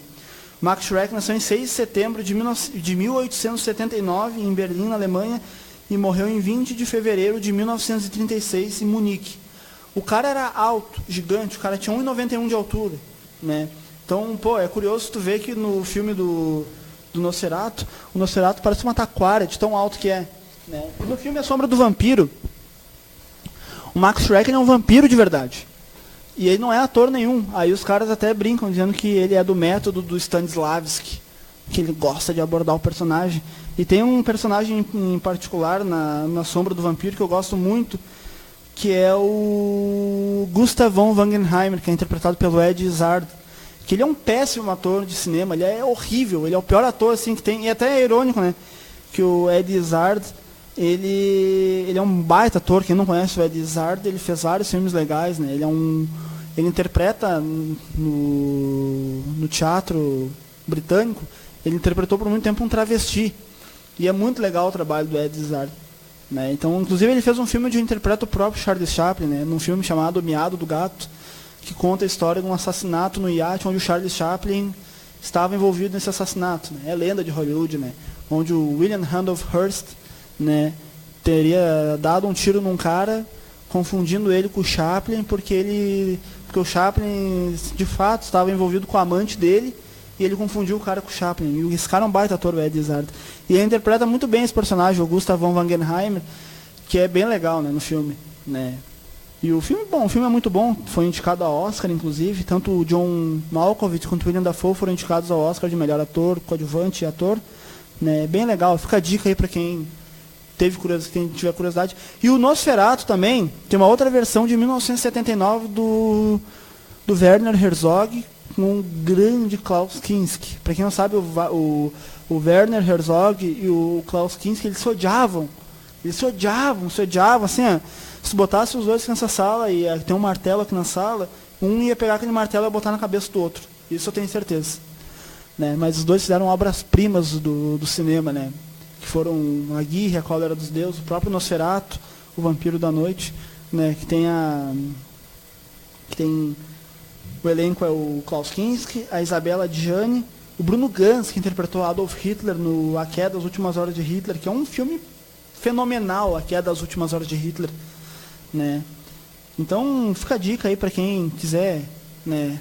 Max Schreck nasceu em 6 de setembro de 1879 em Berlim, na Alemanha, e morreu em 20 de fevereiro de 1936 em Munique. O cara era alto, gigante, o cara tinha 1,91 de altura, né? Então, é curioso tu ver que no filme do Nosferatu, o Nosferatu parece uma taquara de tão alto que é, né? E no filme A Sombra do Vampiro, o Max Schreck é um vampiro de verdade. E ele não é ator nenhum. Aí os caras até brincam, dizendo que ele é do método do Stanislavski, que ele gosta de abordar o personagem. E tem um personagem em particular na Sombra do Vampiro que eu gosto muito, que é o Gustav von Wangenheimer, que é interpretado pelo Ed Izzard, que ele é um péssimo ator de cinema, ele é horrível, ele é o pior ator assim que tem, e até é irônico, né, que o Ed Izzard, ele é um baita ator. Quem não conhece o Ed Izzard, ele fez vários filmes legais, né, ele interpreta no teatro britânico, ele interpretou por muito tempo um travesti, e é muito legal o trabalho do Ed Izzard, né? Então, inclusive, ele fez um filme onde interpreta o próprio Charles Chaplin, né? Num filme chamado O Miado do Gato, que conta a história de um assassinato no iate onde o Charles Chaplin estava envolvido nesse assassinato, né? É lenda de Hollywood, né? Onde o William Randolph Hearst, né, teria dado um tiro num cara, confundindo ele com o Chaplin, porque o Chaplin, de fato, estava envolvido com a amante dele, e ele confundiu o cara com o Chaplin. E esse cara é um baita ator, o Ed Izzard. E ele interpreta muito bem esse personagem, o Gustav von Wangenheimer, que é bem legal, né, no filme, né? E o filme é muito bom, foi indicado ao Oscar, inclusive. Tanto o John Malkovich quanto o William Dafoe foram indicados ao Oscar de melhor ator, coadjuvante e ator, né? Bem legal, fica a dica aí para quem tiver curiosidade. E o Nosferatu também, tem uma outra versão de 1979 do Werner Herzog, com o grande Klaus Kinski. Para quem não sabe, o Werner Herzog e o Klaus Kinski, eles se odiavam, assim, ó, se botasse os dois nessa sala, e tem um martelo aqui na sala, um ia pegar aquele martelo e ia botar na cabeça do outro. Isso eu tenho certeza, né? Mas os dois fizeram obras-primas do cinema, né? Que foram A Guerra, A Cólera dos Deuses, o próprio Nosferatu, O Vampiro da Noite, né? Que tem o elenco é o Klaus Kinski, a Isabella Adjani, o Bruno Ganz, que interpretou Adolf Hitler no A Queda das Últimas Horas de Hitler, que é um filme fenomenal, A Queda das Últimas Horas de Hitler, né? Então, fica a dica aí para quem quiser, né?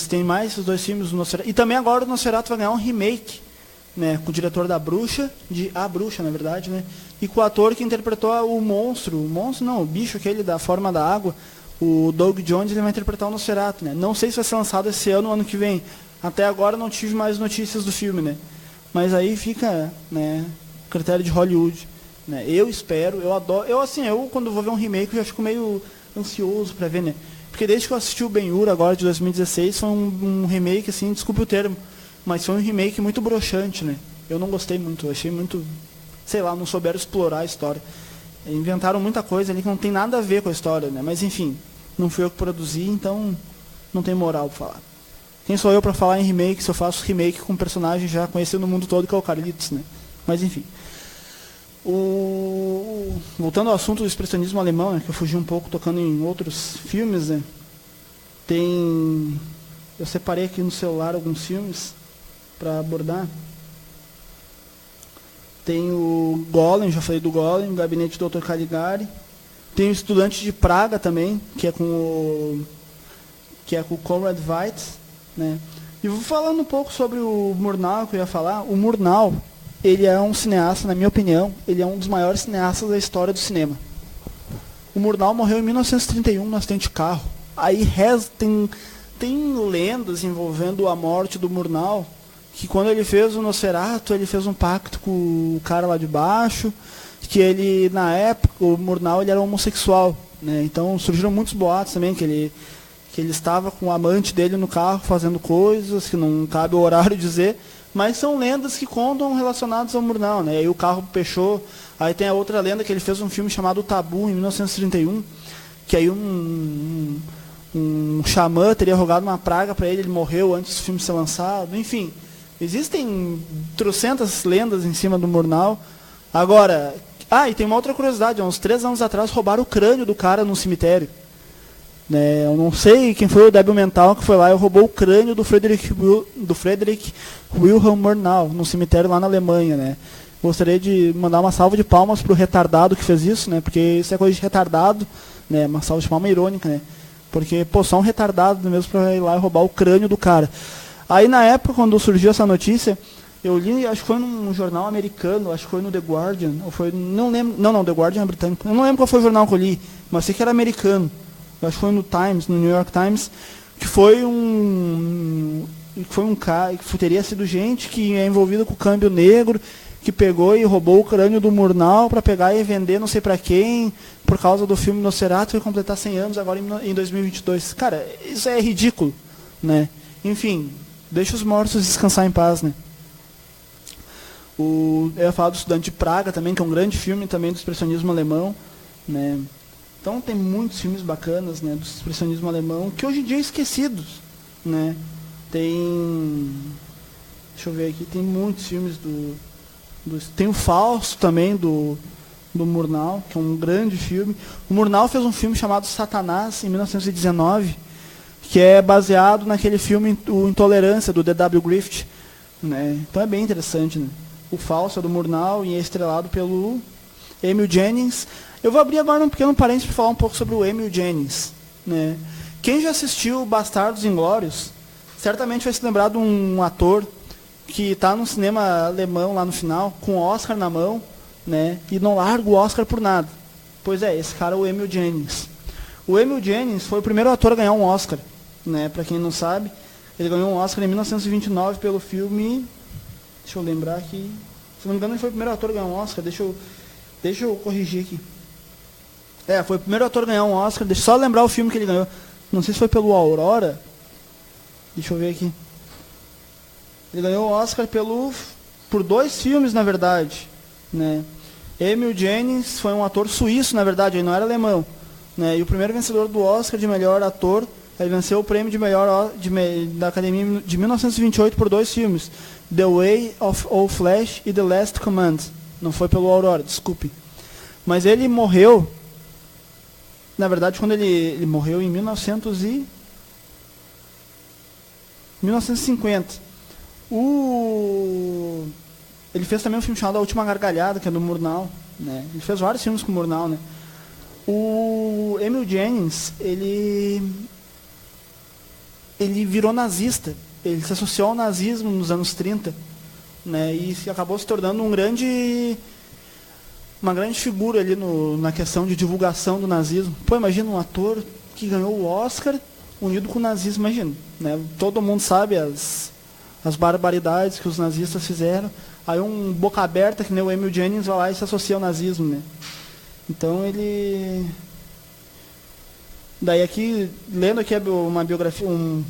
Tem mais esses 2 filmes do Nosferatu. E também agora o Nosferatu vai ganhar um remake, né? Com o diretor da Bruxa, A Bruxa, na verdade, né? E com o ator que interpretou o monstro. O monstro não, o bicho aquele da forma da água. O Doug Jones, ele vai interpretar o Nosferatu, né? Não sei se vai ser lançado esse ano ou ano que vem. Até agora não tive mais notícias do filme, né? Mas aí fica, né, critério de Hollywood, né? Eu espero, eu adoro, eu quando vou ver um remake eu já fico meio ansioso para ver, né? Porque desde que eu assisti o Ben-Hur agora de 2016 foi um remake assim, desculpe o termo, mas foi um remake muito broxante, né? Eu não gostei muito, eu achei muito, sei lá, não souberam explorar a história. Inventaram muita coisa ali que não tem nada a ver com a história, né? Mas enfim, não fui eu que produzi, então não tem moral para falar. Quem sou eu para falar em remake se eu faço remake com um personagem já conhecido no mundo todo, que é o Carlitos, né? Mas enfim. Voltando ao assunto do expressionismo alemão, né, que eu fugi um pouco tocando em outros filmes, né? Eu separei aqui no celular alguns filmes para abordar. Tem o Golem, já falei do Golem, o Gabinete do Dr. Caligari. Tem o Estudante de Praga também, que é com o Conrad Veidt, né? E vou falando um pouco sobre o Murnau, que eu ia falar. O Murnau, ele é um cineasta, na minha opinião, ele é um dos maiores cineastas da história do cinema. O Murnau morreu em 1931 no acidente de carro. Aí tem lendas envolvendo a morte do Murnau, que quando ele fez o Nosferatu, ele fez um pacto com o cara lá de baixo, que ele, na época, o Murnau, ele era homossexual, né? Então surgiram muitos boatos também, que ele estava com o amante dele no carro fazendo coisas que não cabe o horário dizer, mas são lendas que contam relacionadas ao Murnau, né? Aí o carro fechou. Aí tem a outra lenda que ele fez um filme chamado Tabu, em 1931, que aí um xamã teria rogado uma praga para ele morreu antes do filme ser lançado. Enfim, existem trocentas lendas em cima do Murnau. Agora, e tem uma outra curiosidade, há uns 3 anos atrás roubaram o crânio do cara num cemitério. Né, eu não sei quem foi o débil mental que foi lá e roubou o crânio do Friedrich Wilhelm Murnau, num cemitério lá na Alemanha, né? Gostaria de mandar uma salva de palmas pro retardado que fez isso, né? Porque isso é coisa de retardado, né? Uma salva de palmas irônica, né? Porque, só um retardado mesmo para ir lá e roubar o crânio do cara. Aí na época, quando surgiu essa notícia, eu li, acho que foi num jornal americano, acho que foi no The Guardian, ou foi, não lembro, não, The Guardian é britânico, eu não lembro qual foi o jornal que eu li, mas sei que era americano. Eu acho que foi no New York Times, que foi um cara, que teria sido gente que é envolvida com o câmbio negro, que pegou e roubou o crânio do Murnau para pegar e vender não sei para quem, por causa do filme Nosferatu, e completar 100 anos agora em 2022. Cara, isso é ridículo, né? Enfim, deixa os mortos descansar em paz, né? Eu ia falar do Estudante de Praga também, que é um grande filme também do expressionismo alemão, né? Então tem muitos filmes bacanas, né, do expressionismo alemão, que hoje em dia é esquecidos, né? Deixa eu ver aqui, tem muitos filmes tem o Fausto também, do Murnau, que é um grande filme. O Murnau fez um filme chamado Satanás, em 1919, que é baseado naquele filme O Intolerância, do D.W. Griffith, né? Então é bem interessante, né? O Fausto é do Murnau e é estrelado pelo Emil Jennings. Eu vou abrir agora um pequeno parênteses para falar um pouco sobre o Emil Jennings, né? Quem já assistiu Bastardos Inglórios, certamente vai se lembrar de um ator que está no cinema alemão lá no final, com o Oscar na mão, né? E não larga o Oscar por nada. Pois é, esse cara é o Emil Jennings. O Emil Jennings foi o primeiro ator a ganhar um Oscar, né? Para quem não sabe, ele ganhou um Oscar em 1929 pelo filme... Deixa eu lembrar aqui. Se não me engano, ele foi o primeiro ator a ganhar um Oscar. Deixa eu corrigir aqui. Foi o primeiro ator a ganhar um Oscar. Deixa eu só lembrar o filme que ele ganhou. Não sei se foi pelo Aurora. Deixa eu ver aqui. Ele ganhou o Oscar por 2 filmes, na verdade, né? Emil Jennings foi um ator suíço, na verdade, ele não era alemão, né? E o primeiro vencedor do Oscar de melhor ator, ele venceu o prêmio da Academia de 1928 por 2 filmes, The Way of All Flesh e The Last Command. Não foi pelo Aurora, desculpe. Mas ele morreu, na verdade, quando ele morreu em 1950. Ele fez também um filme chamado A Última Gargalhada, que é do Murnau, né? Ele fez vários filmes com o Murnau, né? O Emil Jannings, ele virou nazista. Ele se associou ao nazismo nos anos 30, né, e acabou se tornando uma grande figura ali na questão de divulgação do nazismo. Pô, imagina um ator que ganhou o Oscar unido com o nazismo, imagina, né? Todo mundo sabe as barbaridades que os nazistas fizeram. Aí um boca aberta, que nem o Emil Jannings, vai lá e se associa ao nazismo, né? Então ele... Daí aqui, lendo aqui uma biografia, um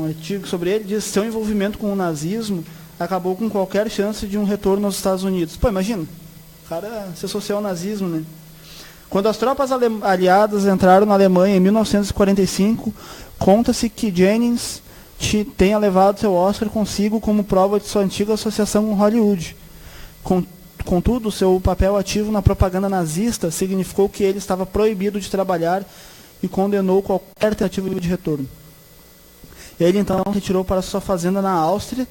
artigo sobre ele, diz que seu envolvimento com o nazismo acabou com qualquer chance de um retorno aos Estados Unidos. Pô, imagina, o cara se associou ao nazismo, né? Quando as tropas aliadas entraram na Alemanha em 1945, conta-se que Jannings tenha levado seu Oscar consigo como prova de sua antiga associação com Hollywood. Contudo, seu papel ativo na propaganda nazista significou que ele estava proibido de trabalhar e condenou qualquer tentativa de retorno. Ele então retirou para sua fazenda na Áustria.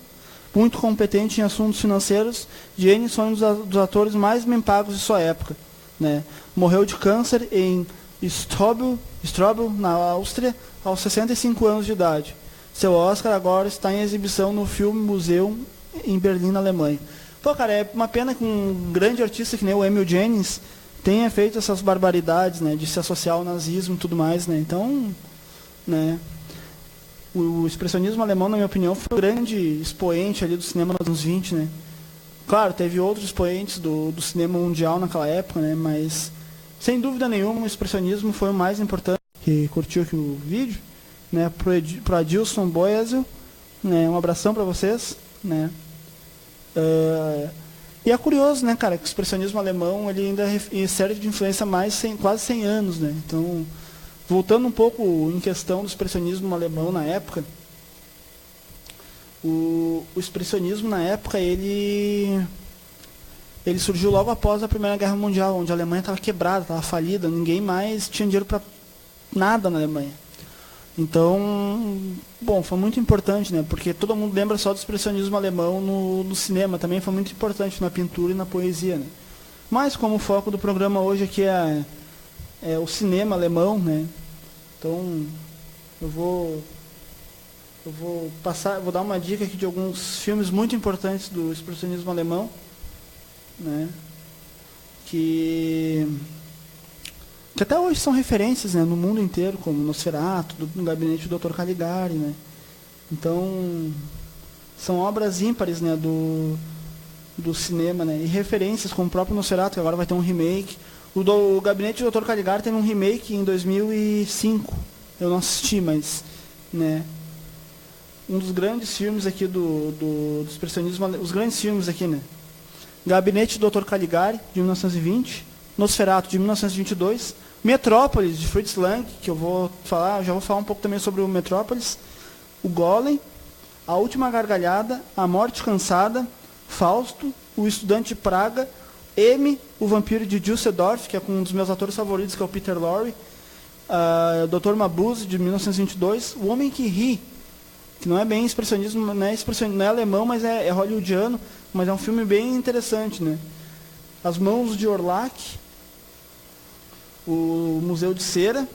Muito competente em assuntos financeiros, Jannings foi um dos atores mais bem pagos de sua época, né? Morreu de câncer em Strobel, na Áustria, aos 65 anos de idade. Seu Oscar agora está em exibição no Film Museum em Berlim, na Alemanha. Pô, cara, é uma pena que um grande artista que nem o Emil Jannings tenha feito essas barbaridades, né, de se associar ao nazismo e tudo mais, né? Então, né, o expressionismo alemão, na minha opinião, foi um grande expoente ali do cinema nos anos 20, né? Claro, teve outros expoentes do cinema mundial naquela época, né? Mas, sem dúvida nenhuma, o expressionismo foi o mais importante. Que curtiu aqui o vídeo, né? Pro Adilson Boesel, né? Um abração para vocês, né? E é curioso, né, cara, que o expressionismo alemão ele ainda serve de influência quase 100 anos, né? Então, voltando um pouco em questão do expressionismo alemão na época, o expressionismo na época ele surgiu logo após a Primeira Guerra Mundial, onde a Alemanha estava quebrada, estava falida, ninguém mais tinha dinheiro para nada na Alemanha. Então, bom, foi muito importante, né? Porque todo mundo lembra só do expressionismo alemão no cinema, também foi muito importante na pintura e na poesia, né? Mas como o foco do programa hoje aqui é o cinema alemão, né? Então, eu vou dar uma dica aqui de alguns filmes muito importantes do expressionismo alemão, né? Que até hoje são referências, né, no mundo inteiro, como Nosferatu, no Gabinete do Dr. Caligari, né? Então, são obras ímpares, né, do cinema, né? E referências como o próprio Nosferatu, que agora vai ter um remake. O Gabinete do Dr. Caligari teve um remake em 2005. Eu não assisti, mas, né, um dos grandes filmes aqui do expressionismo, os grandes filmes aqui, né? Gabinete do Dr. Caligari, de 1920, Nosferatu, de 1922, Metrópolis, de Fritz Lang, que já vou falar um pouco também sobre o Metrópolis, o Golem, A Última Gargalhada, A Morte Cansada, Fausto, O Estudante de Praga, M, O Vampiro de Düsseldorf, que é com um dos meus atores favoritos, que é o Peter Lorre, Dr. Mabuse, de 1922, O Homem que Ri, que não é bem expressionismo, não é alemão, mas é hollywoodiano, mas é um filme bem interessante, né? As Mãos de Orlac, O Museu de Cera,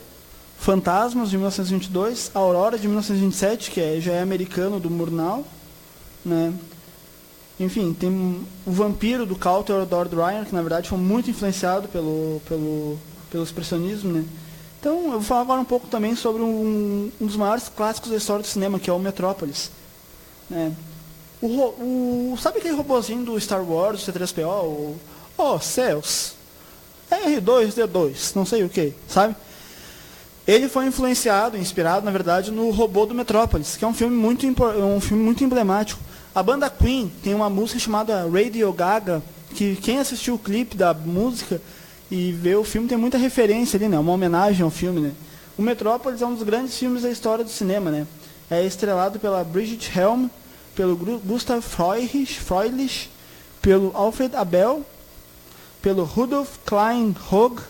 Fantasmas, de 1922, Aurora, de 1927, que já é americano, do Murnau, né? Enfim, tem O Vampiro, do Carl Theodor Dreyer, que na verdade foi muito influenciado pelo expressionismo, né? Então, eu vou falar agora um pouco também sobre um dos maiores clássicos da história do cinema, que é o Metrópolis, né? Sabe aquele robozinho do Star Wars, o C3PO? Céus, R2-D2, não sei o que, sabe? Ele foi inspirado, na verdade, no Robô do Metrópolis, que é um filme muito emblemático. A banda Queen tem uma música chamada Radio Gaga, que quem assistiu o clipe da música e vê o filme tem muita referência ali, né? Uma homenagem ao filme, né? O Metrópolis é um dos grandes filmes da história do cinema, né? É estrelado pela Brigitte Helm, pelo Gustav Freundlich, pelo Alfred Abel, pelo Rudolf Klein Hogg.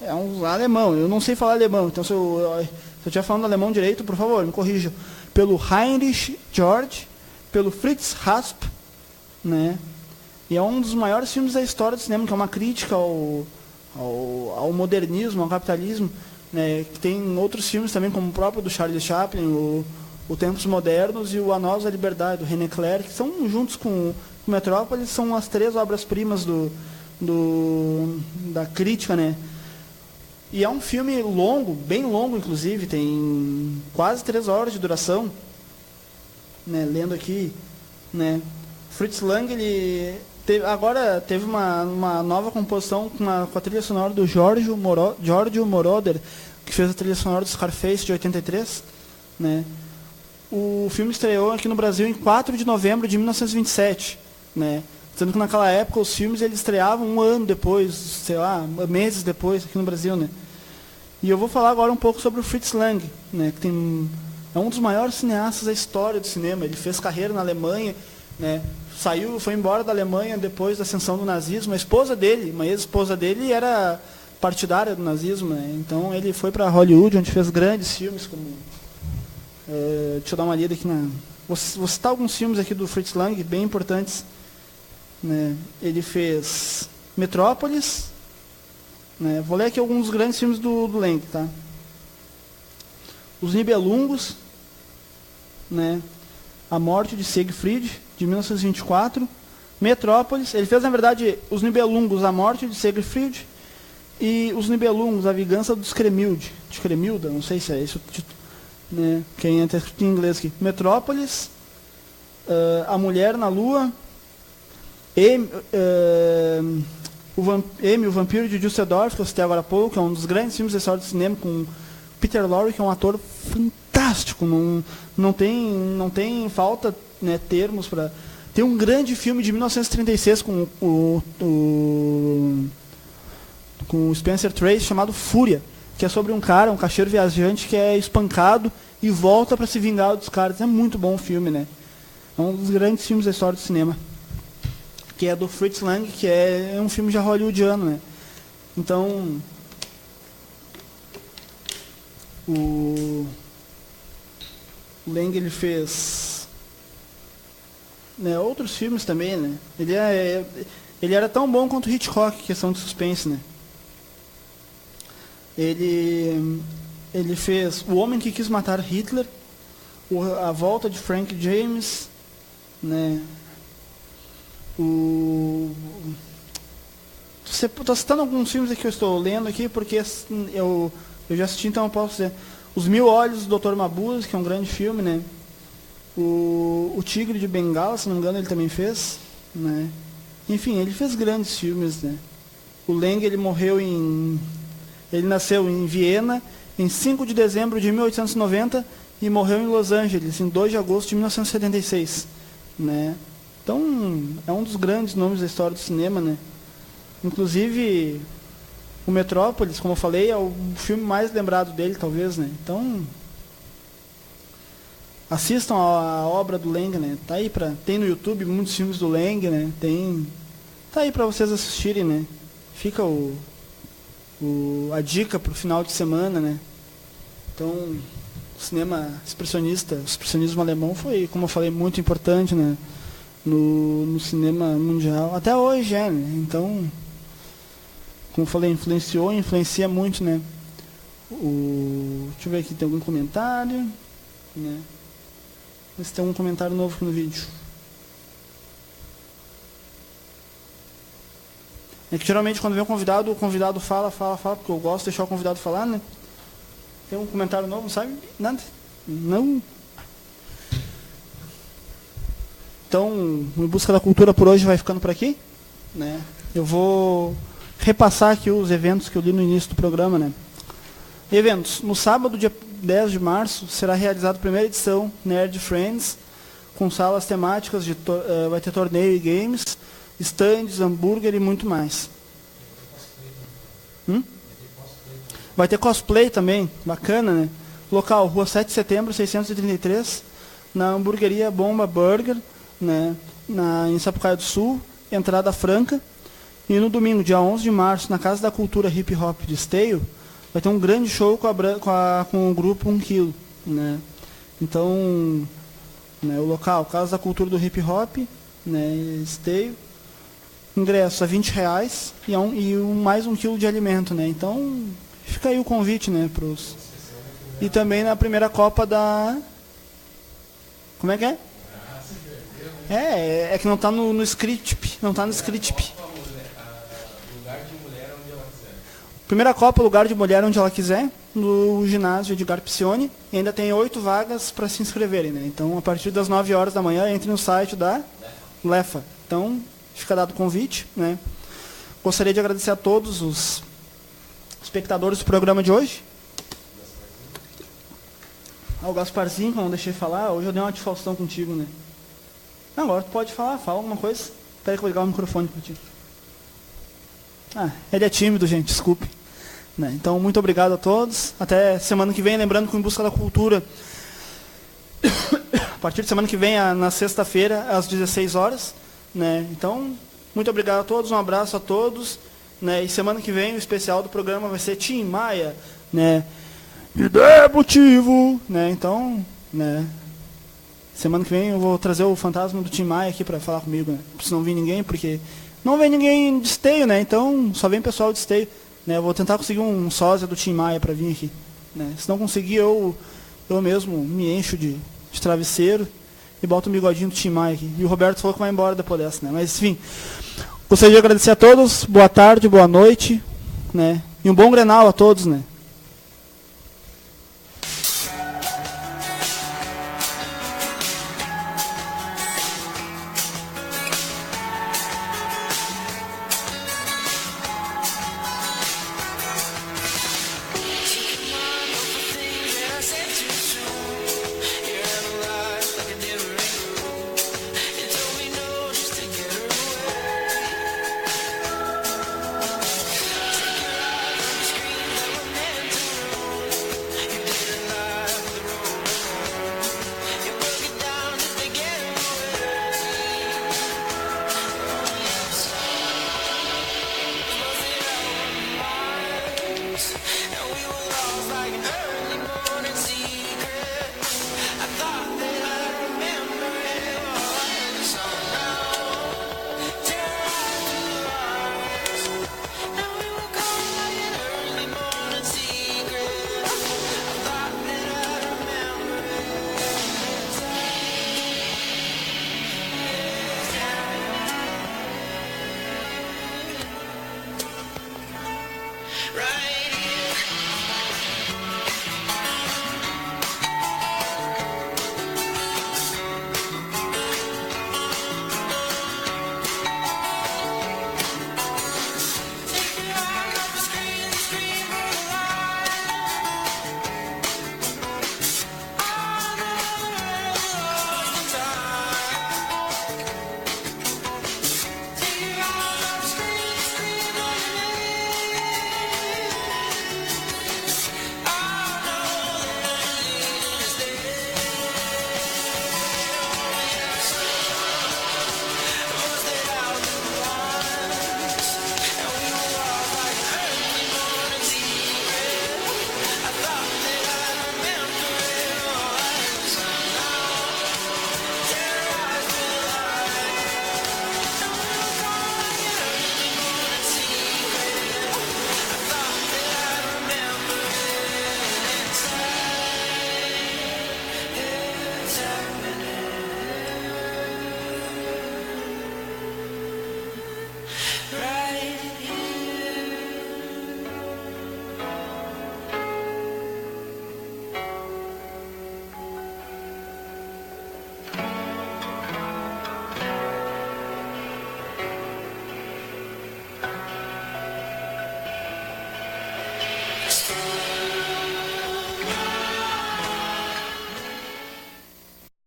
É um alemão, eu não sei falar alemão, então se eu estiver falando alemão direito, por favor, me corrija. Pelo Heinrich Georg, pelo Fritz Rasp, né? E é um dos maiores filmes da história do cinema, que é uma crítica ao modernismo, ao capitalismo, né? Que tem outros filmes também, como o próprio do Charlie Chaplin, o Tempos Modernos e o A Nós a Liberdade, do René Clair, que são, juntos com o Metrópolis, são as 3 obras-primas da crítica, né? E é um filme longo, bem longo, inclusive, tem quase 3 horas de duração, né? Lendo aqui, né? Fritz Lang, ele agora teve uma nova composição com a trilha sonora do Giorgio Moroder, que fez a trilha sonora do Scarface de 83, né? O filme estreou aqui no Brasil em 4 de novembro de 1927, né? Sendo que naquela época os filmes eles estreavam um ano depois, sei lá, meses depois aqui no Brasil, né? E eu vou falar agora um pouco sobre o Fritz Lang, né? Que é um dos maiores cineastas da história do cinema. Ele fez carreira na Alemanha, né? Foi embora da Alemanha depois da ascensão do nazismo. A esposa dele, uma ex-esposa dele, era partidária do nazismo, né? Então ele foi para Hollywood, onde fez grandes filmes como... deixa eu dar uma lida aqui vou citar alguns filmes aqui do Fritz Lang, bem importantes, né? Ele fez Metrópolis, né? Vou ler aqui alguns dos grandes filmes do Lang, tá? Os Nibelungos, né? A Morte de Siegfried, de 1924. Metrópolis, ele fez, na verdade, Os Nibelungos, A Morte de Siegfried, e Os Nibelungos, A Vingança dos Cremilda, não sei se é esse o título, né? Quem está escrito em inglês aqui. Metrópolis, A Mulher na Lua, o Vampiro de Düsseldorf, que eu citei agora há pouco, é um dos grandes filmes da história do cinema, com Peter Lorre, que é um ator fantástico, não tem falta, né, termos para... Tem um grande filme de 1936 com o Spencer Tracy, chamado Fúria, que é sobre um caixeiro viajante que é espancado e volta para se vingar dos caras. É muito bom o filme, né? É um dos grandes filmes da história do cinema, que é do Fritz Lang, que é um filme já hollywoodiano, né? Então, o Lang, ele fez, né, outros filmes também, né? Ele era tão bom quanto Hitchcock, questão de suspense, né? Ele fez O Homem que Quis Matar Hitler, A Volta de Frank James, né? Estou citando alguns filmes que eu estou lendo aqui, porque eu já assisti, então eu posso dizer. Os Mil Olhos do Dr. Mabuse, que é um grande filme, né? O Tigre de Bengala, se não me engano, ele também fez, né? Enfim, ele fez grandes filmes, né? O Lang, ele nasceu em Viena em 5 de dezembro de 1890 e morreu em Los Angeles em 2 de agosto de 1976, né? Então, é um dos grandes nomes da história do cinema, né? Inclusive, o Metrópolis, como eu falei, é o filme mais lembrado dele, talvez, né? Então, assistam a obra do Lang, né? Tem no YouTube muitos filmes do Lang, né? Tá aí para vocês assistirem, né? Fica a dica para o final de semana, né? Então, o cinema expressionista, o expressionismo alemão foi, como eu falei, muito importante, né? No cinema mundial, até hoje, né? Então, como eu falei, influencia muito, né? Deixa eu ver aqui, tem algum comentário, né? Ver se tem algum comentário novo aqui no vídeo. É que geralmente quando vem o convidado fala, porque eu gosto de deixar o convidado falar, né? Tem um comentário novo, não sabe? Nada? Não? Então, o Em Busca da Cultura por hoje vai ficando por aqui, né? Eu vou repassar aqui os eventos que eu li no início do programa, né? Eventos. No sábado, dia 10 de março, será realizada a primeira edição Nerd Friends, com salas temáticas, vai ter torneio e games, stands, hambúrguer e muito mais. Vai ter cosplay também, bacana, né? Local, Rua 7 de Setembro, 633, na hamburgueria Bomba Burger, né? Em Sapucaia do Sul, entrada franca. E no domingo, dia 11 de março, na Casa da Cultura Hip Hop de Esteio, vai ter um grande show com o grupo 1 Quilo, né? Então, né, o local, Casa da Cultura do Hip Hop, né, Esteio. ingressos a R$20 e mais 1 quilo de alimento, né? Então, fica aí o convite, né? E também na primeira Copa da... Como é que é? É que não está no script. Não está no script. Primeira Copa, lugar de mulher onde ela quiser, no ginásio Edgar Piccioni. E ainda tem 8 vagas para se inscreverem, né? Então, a partir das 9 horas da manhã, entre no site da Lefa. Então, fica dado o convite, né? Gostaria de agradecer a todos os espectadores do programa de hoje. O Gasparzinho, que eu não deixei falar, hoje eu dei uma de Faustão contigo, né? Não, agora tu pode falar, fala alguma coisa. Espera que eu vou ligar o microfone para ti. Ele é tímido, gente, desculpe. Né? Então, muito obrigado a todos. Até semana que vem, lembrando que o Em Busca da Cultura, a partir de semana que vem, na sexta-feira, às 16 horas. Né? Então, muito obrigado a todos, um abraço a todos. Né? E semana que vem, o especial do programa vai ser Tim Maia. Né? Ideia motivo. Né? Então, né? Semana que vem eu vou trazer o fantasma do Tim Maia aqui para falar comigo. Né? Se não vir ninguém, porque não vem ninguém de Esteio, né? Então só vem pessoal de Esteio. Né? Eu vou tentar conseguir um sósia do Tim Maia para vir aqui. Né? Se não conseguir, eu mesmo me encho de travesseiro e boto o bigodinho do Tim Maia aqui. E o Roberto falou que vai embora depois dessa. Né? Mas enfim, gostaria de agradecer a todos. Boa tarde, boa noite. Né? E um bom Grenal a todos. Né?